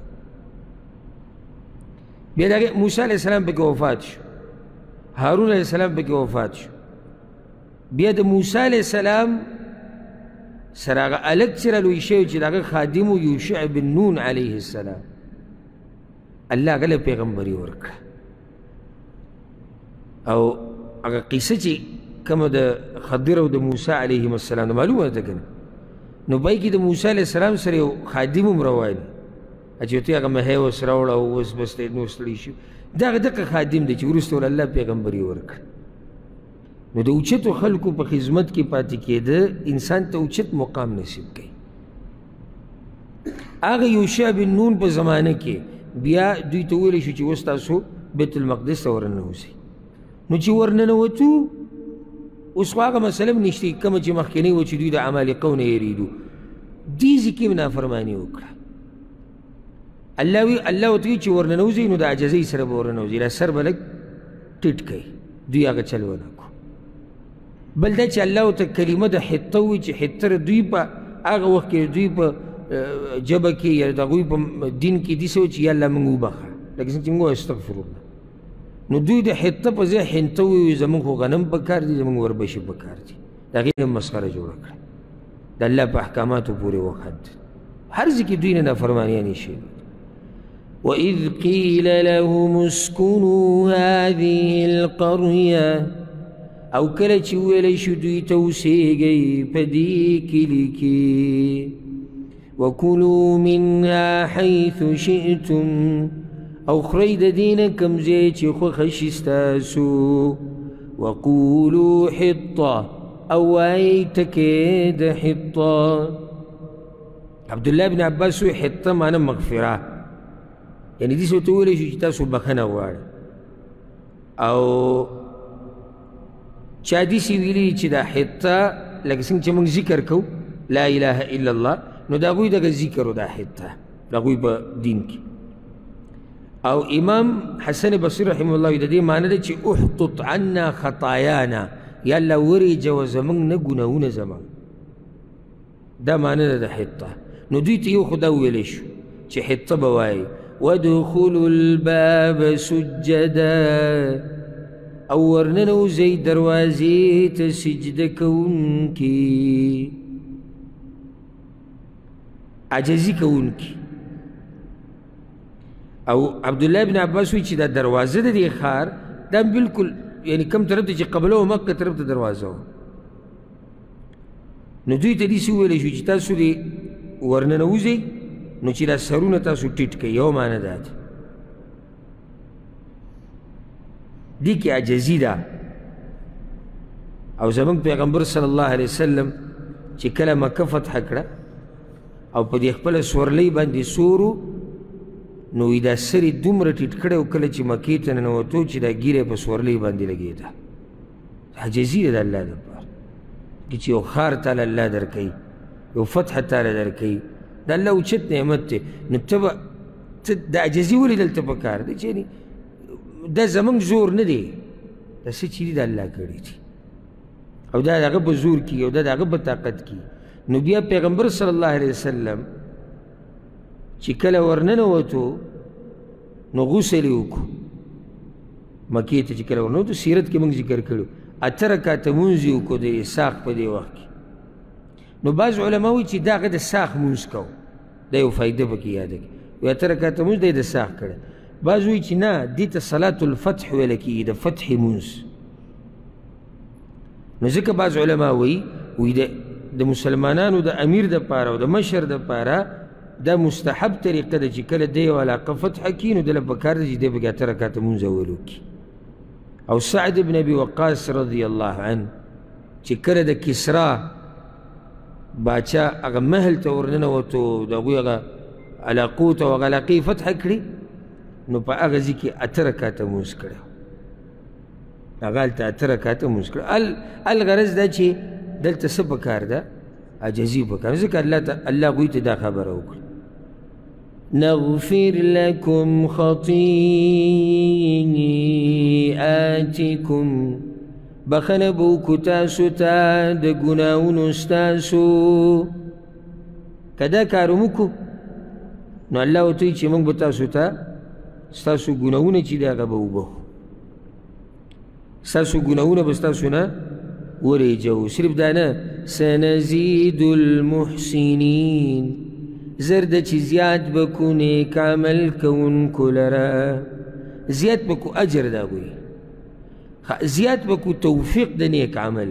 Speaker 1: بیا د هغې موسی علیه السلام پکې وفات شو، هارون علیه السلام پکې وفات شو. بیا د موسی علیه السلام سره هغه هلک چې رالوی شوی چې د هغه خادم و یوشع بن نون علیه السلام، الله هغه له پیغمبري ورکړه. او هغه قیسه چې کومه د خضر او د موسی علیهم السلام د معلومه ده که نه، نو پای کې د موسی علیه السلام سره یو خادم هم روان چې ورته هغه مهی اوس راوړه او اوس بس نو ستړی شو. دغه دقه خادم دی چې وروسته ول الله پیغمبري ورکړه. نو د اوچتو خلکو په خدمت کې پاتې کېده انسان ته اوچت مقام نصیب کوي. هغه یوشع بن نون په زمانه کې بیا دوی ته ویلی شو چې اوس تاسو بیت المقدس ته ورننوځئ. نو چې ورننوتو اوس خو هغه مسله هم نشته کومه چې مخکینۍ وه چې دوی د عمالقو نه یېرېدو، دې ځای کې نافرماني وکړه. الله ورته وایي چې ورننوځئ نو د عجزۍ سره به ورننوځئ، دا سر به لږ ټیټ کوئ. دوی هغه چل ونه کړو. بل دا چې الله ورته کلمه د حطه وایي چې حطه دوی په هغه وخت کې دوی په ژبه کې یا د هغوی په دین کې داسې وه چې یا الله موږ وبخه، لکه څنګه چې موږ وایو استغفرالله. نو دوی د حطه په ځای حنطه ووایي زموږ خو غنم په کار دي، زموږ وربشې په کار دي. د هغې نه مسخره جوړه کړه. د الله په احکاماتو پورې وخت هر ځای کې دوی نه نافرمانیانې شوي. وإذ قيل لهم اسكنوا هذه القرية، او کله چې ویلی شو دوی ته اوسېږئ په دې کلي کې، وکلوا منها حیث شئتم، او خورئ د دې نه کوم ځای چې خوښه شي ستاسو، وقولوا حطة، او وایئ ټکې د حطه. عبدالله بن عباس وایي حطه معنی مغفره، یعنی داسې ورته وویلی شو چې تاسو بخښنه غواړئ. او چا داسې ویلي چې دا حطه لکه څنګه چې موږ ذکر کوو لا اله الا الله، نو د هغوی دغه ذکر و دا حطه د هغوی په دین کې. او امام حسن بصري رحمه الله د دې معنی ده چې احطط عنا خطایانا، یا الله ورېجوه زموږ نه ګناهونه زموږ، دا معنی ده د حطه. نو دوی ته یو خو دا وویلی شو چې حطه به وایي وادخلوا الباب سجدا، او ورننوځئ دروازې ته سجده کوونکي، عجزي کوونکي. او عبدالله بن عباس وایي چې دا دروازه د دې ښار دا بلکل یعنی کم طرف ته چې قبله و مکه طرف ته دروازه وه. نو دوی ته داسې وویلی شو چې تاسو دې ورننوځئ نو چې دا سرونه تاسو ټیټ کړئ، یو معنی دا ده. دې کې عجزي ده. او زموږ پیغمبر صلی الله علیه وسلم چې کله مکه فتح کړه او په دې خپله سورلۍ باندې سورو نو دا سر یې دومره ټیټ کړی و کله چې مکې ته ننوتو چې دا ږیره په سورلۍ باندې لګېده. عاجزي ده د الله دپاره چې یو ښار تاله الله درکوي، یو فتح تاله درکوي، د الله اوچت نعمت دی. نو ته به د عاجزي ولې دلته په کار دی چې دا زمونږ زور نه دی، دا څه چې دي د الله کړي دي او دا د هغه په زور کې او دا د هغه په طاقت کې. نو بیا پیغمبر صلی الله علیه وسلم چې کله ورننوتو نو غسل یې وکړو مکې ته. چې کله ورننوتو سیرت کې موږ ذکر کړو 8 رکعته مونځ یې وکړو د اسحاق په دې وخت کې. نو بعض علما وایي چې دا هغه د ساخ مونځ کو، دا یو فایده پکې یاده کړي، وایي 8 رکعته مونځ دی د ساخ کړی. بعض وایي چې نه دې ته صلات الفتح ویله کېږي، د فتح مونځ. نو ځکه بعض علما وایي د مسلمانانو د امیر دپاره او د مشر دپاره دا مستحب طریقه ده چې کله دی یو علاقه فتح کړي نو دله پکار ده چې دی پکې 8 رکعته مونځ اول وکړي. او سعد بن ابي وقاص رضی الله عنه چې کله د کسرا باچا هغه محل ته ورننوتو د هغوی هغه علاقو ته او هغه علاقې فتح کړي نو په هغه ځای کې 8 رکعته مونځ کړی، هغه هلته 8 رکعته مونځ کړی. الغرض دا چې دلته څه پکار ده؟ عجزي پکار. ځکه الله هغوی ته دا خبره وکړه نغفر لكم خطيئاتكم، بخنه به وکړو تاسو ته د ګناهونو ستاسو. که دا کار وکړو نو الله ورته وایي چې موږ به تاسو ته ستاسو ګناهونه چې دي هغه به وبخو، ستاسو ګناهونه به ستاسو نه وریجو. صرف دا نه سنزید المحسنین، زر ده چې زیات بکو نیک عمل کوونکو لره، زیات بکو اجر دا گوی، زیات بکو توفیق د نیک عمل.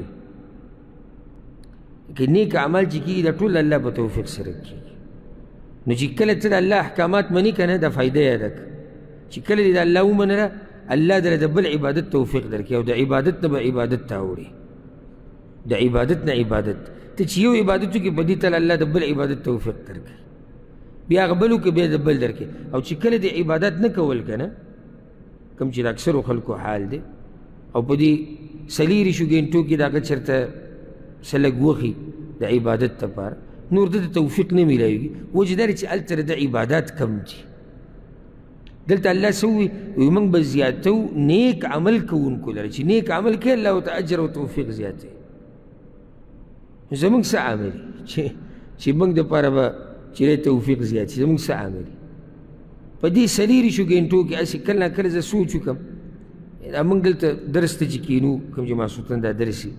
Speaker 1: که نیک عمل چې کېږي دا ټول الله په توفیق سره کېږي. نو چې کله ته د الله احکامات منې که نه دا فایده یاده که چې کله دې د الله ومنله الله دله د بل عبادت توفیق درکوي او د عبادت نه به عبادت ته اوړي، د عبادت نه عبادت. ته چې یو عبادت وکړې په دې تله الله د بل عبادت توفیق درکوي، بیا هغه بل وکړې بیا د بل درکوي. او چې کله د عبادت نه کول که نه کوم چې د اکثرو خلکو حال دی او په دې څلېرویشتو ګنټو کې د هغه چېرته څه لږ وښي د عبادت دپاره نور ده د توفیق نه میلاویږي. وجه دا دی چې هلته د عبادات کم دي. دلته الله څه ووایي؟ وایي موږ به زیاتو نیک عمل کوونکو لره چې نیک عمل کوي الله ورته اجر او توفیق زیاتوي. زمونږ څه عمل چې موږ دپاره به چې توفیق زیات شي، زمونږ څه عمل په دې څلېرویشتو ګنټو کې هسې کله ناکله زه سوچ وکړم موږ دلته درس ته چې کښېنو کوم چې ماسخوتن دا درس وي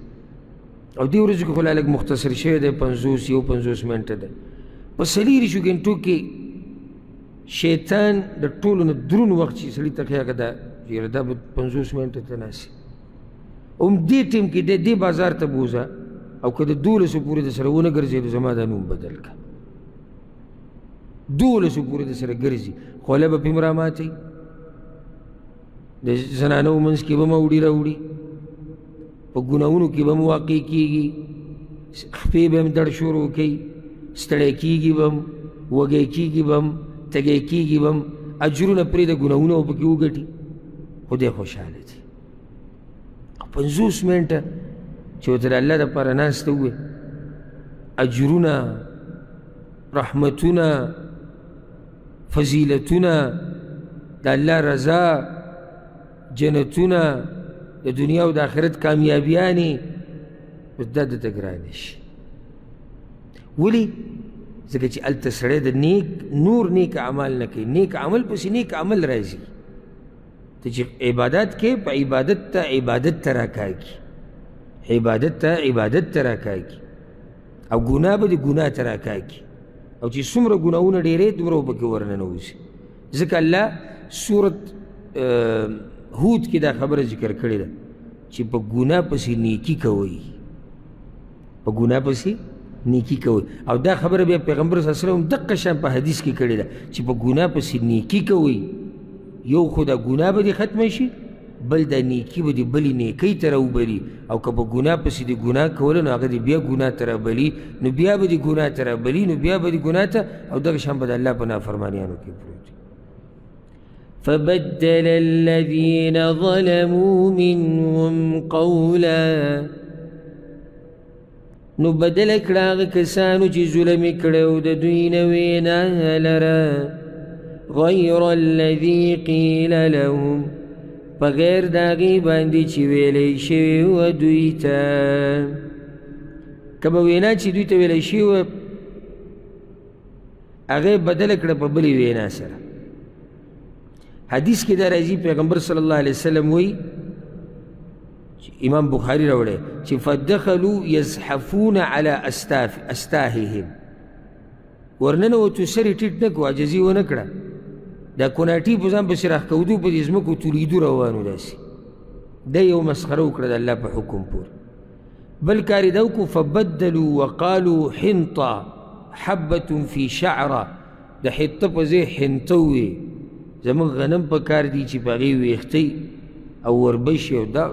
Speaker 1: او دې ورځو کې خو لا لږ مختصر شوی دی 50 منټه ده. په 40 ګنټو کې شیطان د ټولو نه دروند وخت چې سړي ته ښایي هغه دا یاره دا به 50 منټه ته ناست هم دې ټیم کې دې بازار ته بوځه او که د 12 پورې د سره ونه ګرځېدو زما دا نوم بدل که 12 پورې د سره ګرځي خوله به پې م راماتوي، د زنانو منځ کې به م اوړي راوړي، په ګناهونو کې به م واقع کېږي، خپې به م دړ شروع کوي، ستړی کېږي به م، وږی کېږي به م، تږی کېږي به م، اجرونه پرېږده ګناهونه به پکې وګټي. خدای خوشحاله دی. 50 منټه چې ورته د الله دپاره ناسته ووایې اجرونه، رحمتونه، فضیلتونه، د الله رضا، جنتونه، د دنیا او د آخرت کامیابیانې اوس دا درته ګرانې شي. ولې؟ ځکه چې هلته سړی د نور نیک عمل نه کوي، نیک عمل پسې نیک عمل راځي. ته چې عبادت کوې په عبادت ته عبادت ته راکاږي، عبادت ته عبادت ته راکاږي او ګناه به د ګناه ته راکاږي او چې څومره ګناهونه ډېرې دومره به پکې ورننوځي. ځکه الله سورت هود کې دا خبره ذکر کړې ده چې په ګناه پسې نیکي کوئ، په ګناه پسې نیکي کوئ. او دا خبره بیا پیغمبر صلی الله علیه وسلم دقه شان په حدیث کې کړې ده چې په ګناه پسې نیکي کوئ. یو خو دا ګناه به دې ختمه شي، بل دا نیکي به دې بلې نیکۍ ته راوبلي. او که په ګناه پسې دې ګناه کوله نو هغه دې بیا ګناه ته رابلي، نو بیا به دې ګناه ته رابلي، نو بیا به دې ګناه ته او دغه شان به د الله په نافرمانیانو کې پروت وي. فبدل الذين ظلموا منهم قولا نو بدل کړه کسانو چې ظلم کړو د دوی نه وینا لره غیر الذي قیل لهم بغیر داغي باندې چې ویلې شوی و دوی ته کوم وینا چې دوی ته ویلې شوی و هغه بدل کړه په بلې وینا سره حدیث کې دا راځي پیغمبر صلی الله علیه وسلم وی امام بخاری راوړی چې فدخلوا يزحفون على استاههم ورننوتو سر یې ټیټ نه کړو عاجزي ونه کړه دا کوناټي په ځان پسې راښکودو په دې ځمکو تولیدو روانو داسې دا یو مسخره وکړه د الله په حکم پورې بل کار یې دا وکړو فبدلوا وقالوا حنطه حبة في شعره د حته په ځای حنطه ووې زموږ غنم په کار دي چې په هغې ویښتۍ او وربشي او دا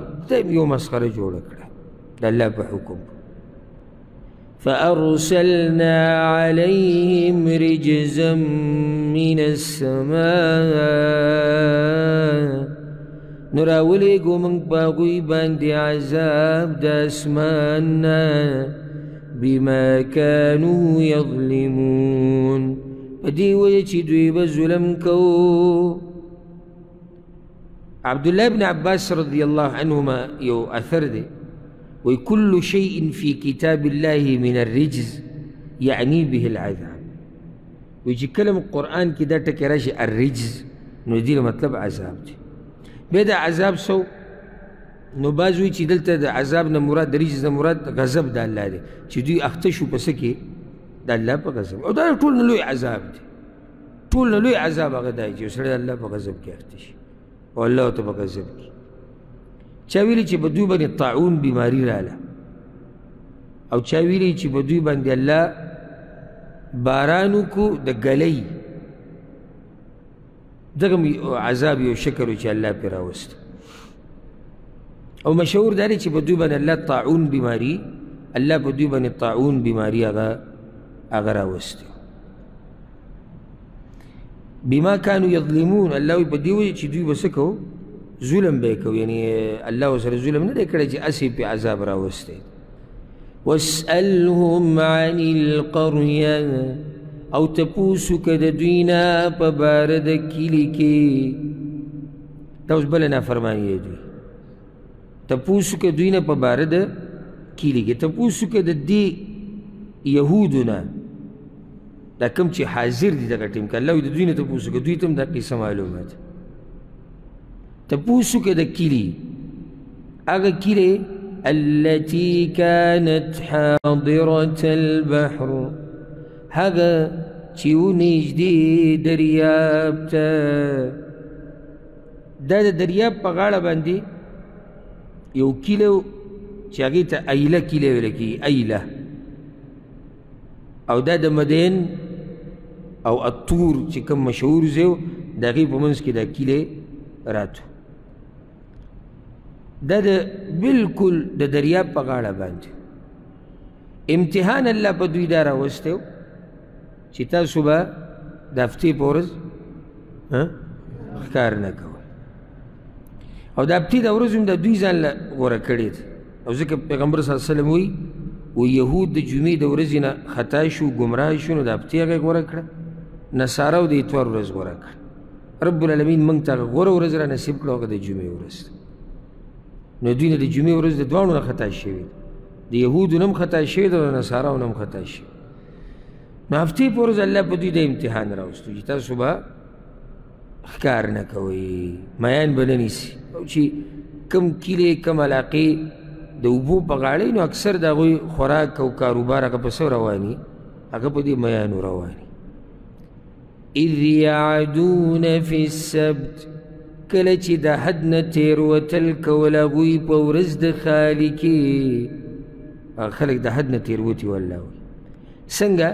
Speaker 1: یو مسخره جوړه کړه د الله په حکم فأرسلنا عليهم رجزا من السماء نراولېږو موږ په هغوی باندې عذاب د اسمان بما كانوا يظلمون په دې وجه چې دوی به ظلم کوو عبد الله بن عباس رضي الله عنهما يو أثر دي وكل شيء في كتاب الله من الرجز يعني به العذاب ويجي كلام القرآن كده تكراش الرجز ندير مطلب عذاب دي بدا عذاب سو نبازوي چی دلتا دا عذابنا مراد دا رجز مراد غضب دا الله دي چی دوی اختشو پسكي دا الله پا غضب او دا طول نلوي عذاب دي طول نلوي عذاب اغدائي چی وسر دا الله پا غضب کی اختشي والله ته په غضب کې چا ویلي چې په دوی باندې طاعون بیماري راله او چا ویلي چې په دوی باندې الله باران وکړو د ګلۍ دغه عذاب یو شکل و چې الله پرې راوست او مشهور دا دی چې په دوی باندې الله طاعون بیماري الله په دوی باندې طاعون بیماري هغه راوست بما كانوا يظلمون الله په دې وجه چې دوی به څه کوو ظلم به یې کوو یعنې الله ورسره ظلم نه دی کړی چې هسې پې عذاب راوستی واسألهم عن القرية او تپوس وکړه د دوی نه په باره د کلي کې دا اوس بله نافرماني دی دوی تپوس وکړه دوی نه په باره د کلي کې تپوس وکړه د دې یهودو نه دا کم چې حاضر دي دغه ټیم کې الله وایي د دوی نه تپوس وکړه دوی ته هم دا قصه معلومه ده تپوس وکړه د کلي هغه کلي التي كانت حاضرة البحر هغه چې و نږدې دریاب ته دا د دریاب په غاړه باندې یو کلی و چې هغې ته ایله کلی ویل کېږي ایله او دا د مدین او الطور چې کوم مشهور ځای و د هغې په منځ کې دا کلی راتو دا د بلکل د دریاب په غاړه باندې امتحان الله په دوی دا راوستی و چې تاسو به د هفتې په ورځ ښکار نه کوئ او د هفتې د ورځ هم د دوی ځان له غوره کړې ده او ځکه پیغمبر صلی الله علیه وسلم وایي یهود د جمعې د ورځې نه خطا شو ګمراه شو نو د هفتې هغه غوره کړه نصارو د اتوار ورځ غوره کړه رب العالمین موږ ته هغه غوره ورځ را نصیب کړه هغه د جمعې ورځ نو دوی نه د جمعې ورځ د دواړو نه خطا شوي د یهودو نه هم خطا شوي ده او د نصاراو نه هم خطا شوي نو هفتې په ورځ الله په دوی د امتحان راوستو چې تاسو به ښکار نه کوئ میان به نه نیسي او چې کم کلي کم علاقې د اوبو په غاړې نو اکثر د هغوی خوراک او کاروبار هغه په څه رواني هغه په دې میانو رواني اذ یعدون فی السبت کله چې د حد نه تېروتل کول هغوی په ورځ د خالي کې خلک د حد نه تېروتي والله وایي څنګه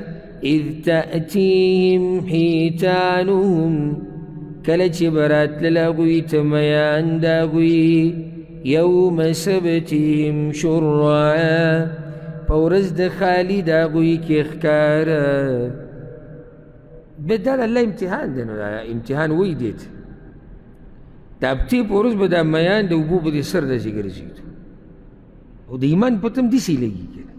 Speaker 1: اذ تأتیهم حیتانهم کله چې به راتلل هغوی ته میان د هغوی یوم سبتهم شرعا په ورځ د خالي د هغوی کې ښکاره دا د الله امتحان دی نو امتحان وایي دې ته د هفتې په ورځ به دا میان د اوبو په دې سر داسې ګرځېدو او د ایمان پته هم داسې لګي که نه.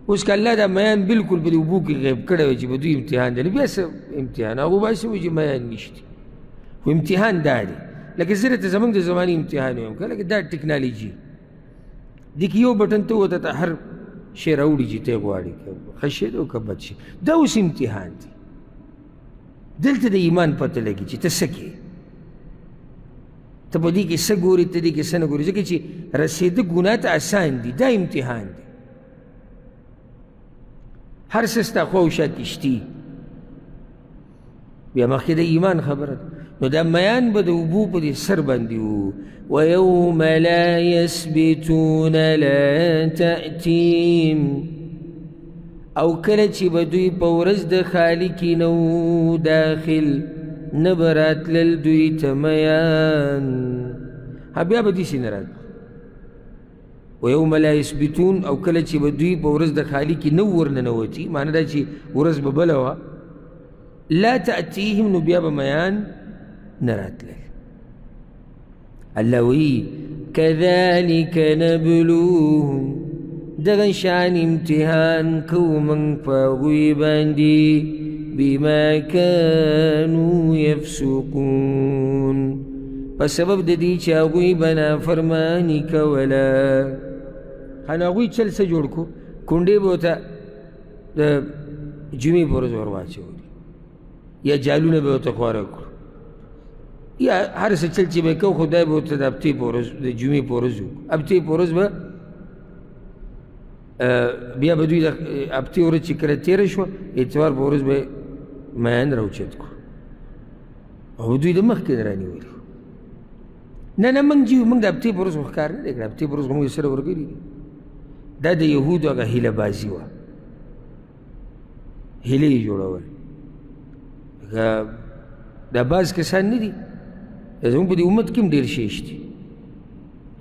Speaker 1: اوس که الله دا میان بلکل په دې اوبو کې غیب کړی وی چې په دوی امتحان دی، نو بیا څه امتحان؟ هغو به هسې وایي چې میان نشته، خو امتحان دا دی. لکه زه درته زموږ د زمانې امتحان وایم که لکه دا ټکنالوجي دې کې یو بټن ته وته ته هر شی راوړي چې ته یې غواړې، که ښه شی دی او که بد شي. دا اوس امتحان دی. دلته د ایمان پته لګي چې ته څه کوې، ته په دې کې څه ګورې، ته دې کې څه نه ګورې، ځکه چې رسېده ګناه ته اسان دي. دا امتحان دی. هر څه ستا خوا او شا تشتي، بیا مخکې د ایمان خبره ده. نو دا میان به د اوبو په دې سر باندې وو. ویوم لا یسبتون لا تأتیم، او کله چې به دوی په ورځ د خالق نه وو داخل، نه به راتلل دوی ته میان. بیا به داسې نه راتلل. ویوم لا یثبتون، او کله چې به دوی په ورځ د خالق نه ورننوتي، معنی دا چې ورځ به بله وه، لا تأتیهم، نو بیا به میان نه راتلل. الله وی کذلک نبلوهم، دغه شان امتحان کوو موږ په هغوی باندې، بما كانوا یفسقون، په سبب د دې چې هغوی به نافرماني کوله. نو هغوی چل څه جوړ کړو، کونډې به ورته د جمعې په ورځ ور واچولي، یا جالونه به ورته خواره کړو، یا هر څه چل چې به یې کوو، خو دا به ورته د هفتې په ورځ د جمعې په ورځ وکړو. هفتې په ورځ به بیا به دوی د هفتې ورځ چې کله تېره شوه، اتوار په ورځ به میان راوچت کړو، او دوی د مخکې نه رانیولي. نه نه موږ جیو، موږ د هفتې په ورځ خو ښکار نه دی کړی، هفتې په ورځ خو موږ سره ورغلي دي. دا د یهودو هغه هیله بازي وه، هیلې یې جوړول. دا بعض کسان نه دي، زموږ په دې امت کې هم ډېر شی شته،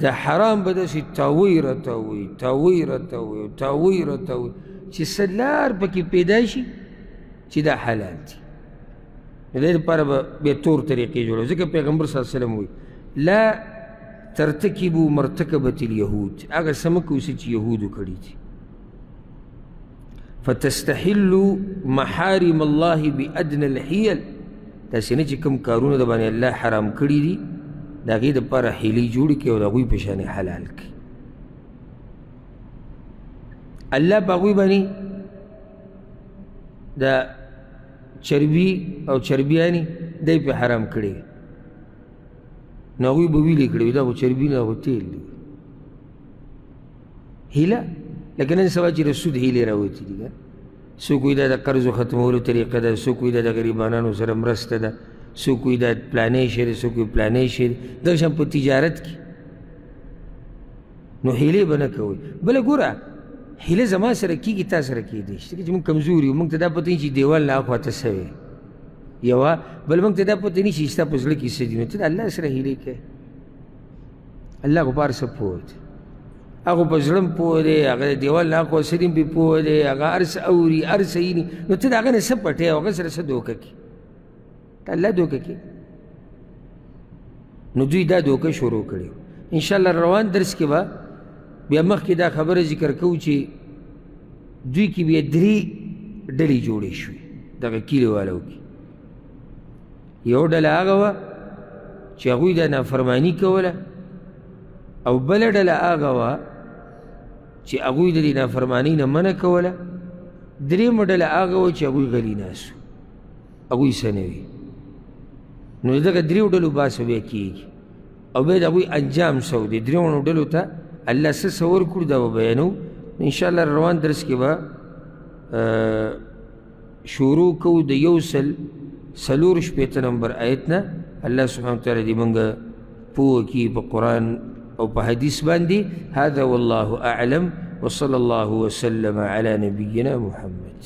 Speaker 1: دا حرام به داسې تاوی راتاوی تاوی راتاوی تاوی راتاوی چې څه لار پکې پیدا شي چې دا حلال دي. د دې لپاره به بیا تور طریقې جوړوي، ځکه پیغمبر صلی الله علیه وسلم وایي لا ترتکبوا مرتکبت الیهود، هغه څه مه کوئ چې یهودو کړي دي. فتستحلوا محارم الله بأدنى الحیل، داسې نه چې کوم کارونه د باندې الله حرام کړي دي د هغې دپاره حیلې جوړې کړي او د هغوی په شانې حلال کړي. الله په هغوی باندې د چربي او چربیانې دی په حرام کړي، نو هغوی به ویلې کړي دا خو چربي نه، خو تیل دی. هیله لکه نن سبا چې د سود هیلې راوتې دي، څوک وایي دا د قرضو ختمولو طریقه ده، څوک وایي دا د غریبانانو سره مرسته ده، څوک وایي دا پلانې شی دی، څوک وایي پلانې شی دی. دغه شان په تجارت کې نو هیلې به نه کوئ. بله ګوره هیله زما سره کېږي، تا سره کېدی شي، چې موږ کمزور یو، موږ ته دا پته چې دیوال نه اخوا ته څه وی یوه، بل موږ ته دا پته نه شي چې ستا په زړه کې څه دي. نو ته د الله سره هیلې کوې، الله خو په هر څه پوه دی، هغه په زړه هم پوه دی، هغه د دیوال نه اخوا سر هم پرې پوه دی، هغه هر څه اوري هر څه ویني. نو ته د هغه نه څه پټې او هغه سره څه دوکه کړي، ته الله دوکه کړي. نو دوی دا دوکه شروع کړې. انشاءالله روان درس کې به بیا مخکې دا خبره ذکر کوو چې دوی کې بیا درې ډلې جوړې شوې دغه کلي والو کې. یو ډله هغه وه چې هغوی دا نافرماني کوله، او بله ډله هغه وه چې هغوی د دې نافرمانۍ نه منع کوله، درېیمه ډله هغه وه چې هغوی غلي ناست وو، هغوی څه نه وي. نو دغه دریو ډلو بحث بیا کېږي او بیا د هغوی انجام څه و، دې دریو ډلو ته الله څه څه ورکړو دا به بیانوو. انشاءالله روان درس کې به شروع کوو د 146 نمبر آیت نه. الله سبحانه وتعالی دې موږ پوه کړي په قرآن او په حدیث باندې. هذا والله اعلم وصلى الله وسلم على نبينا محمد.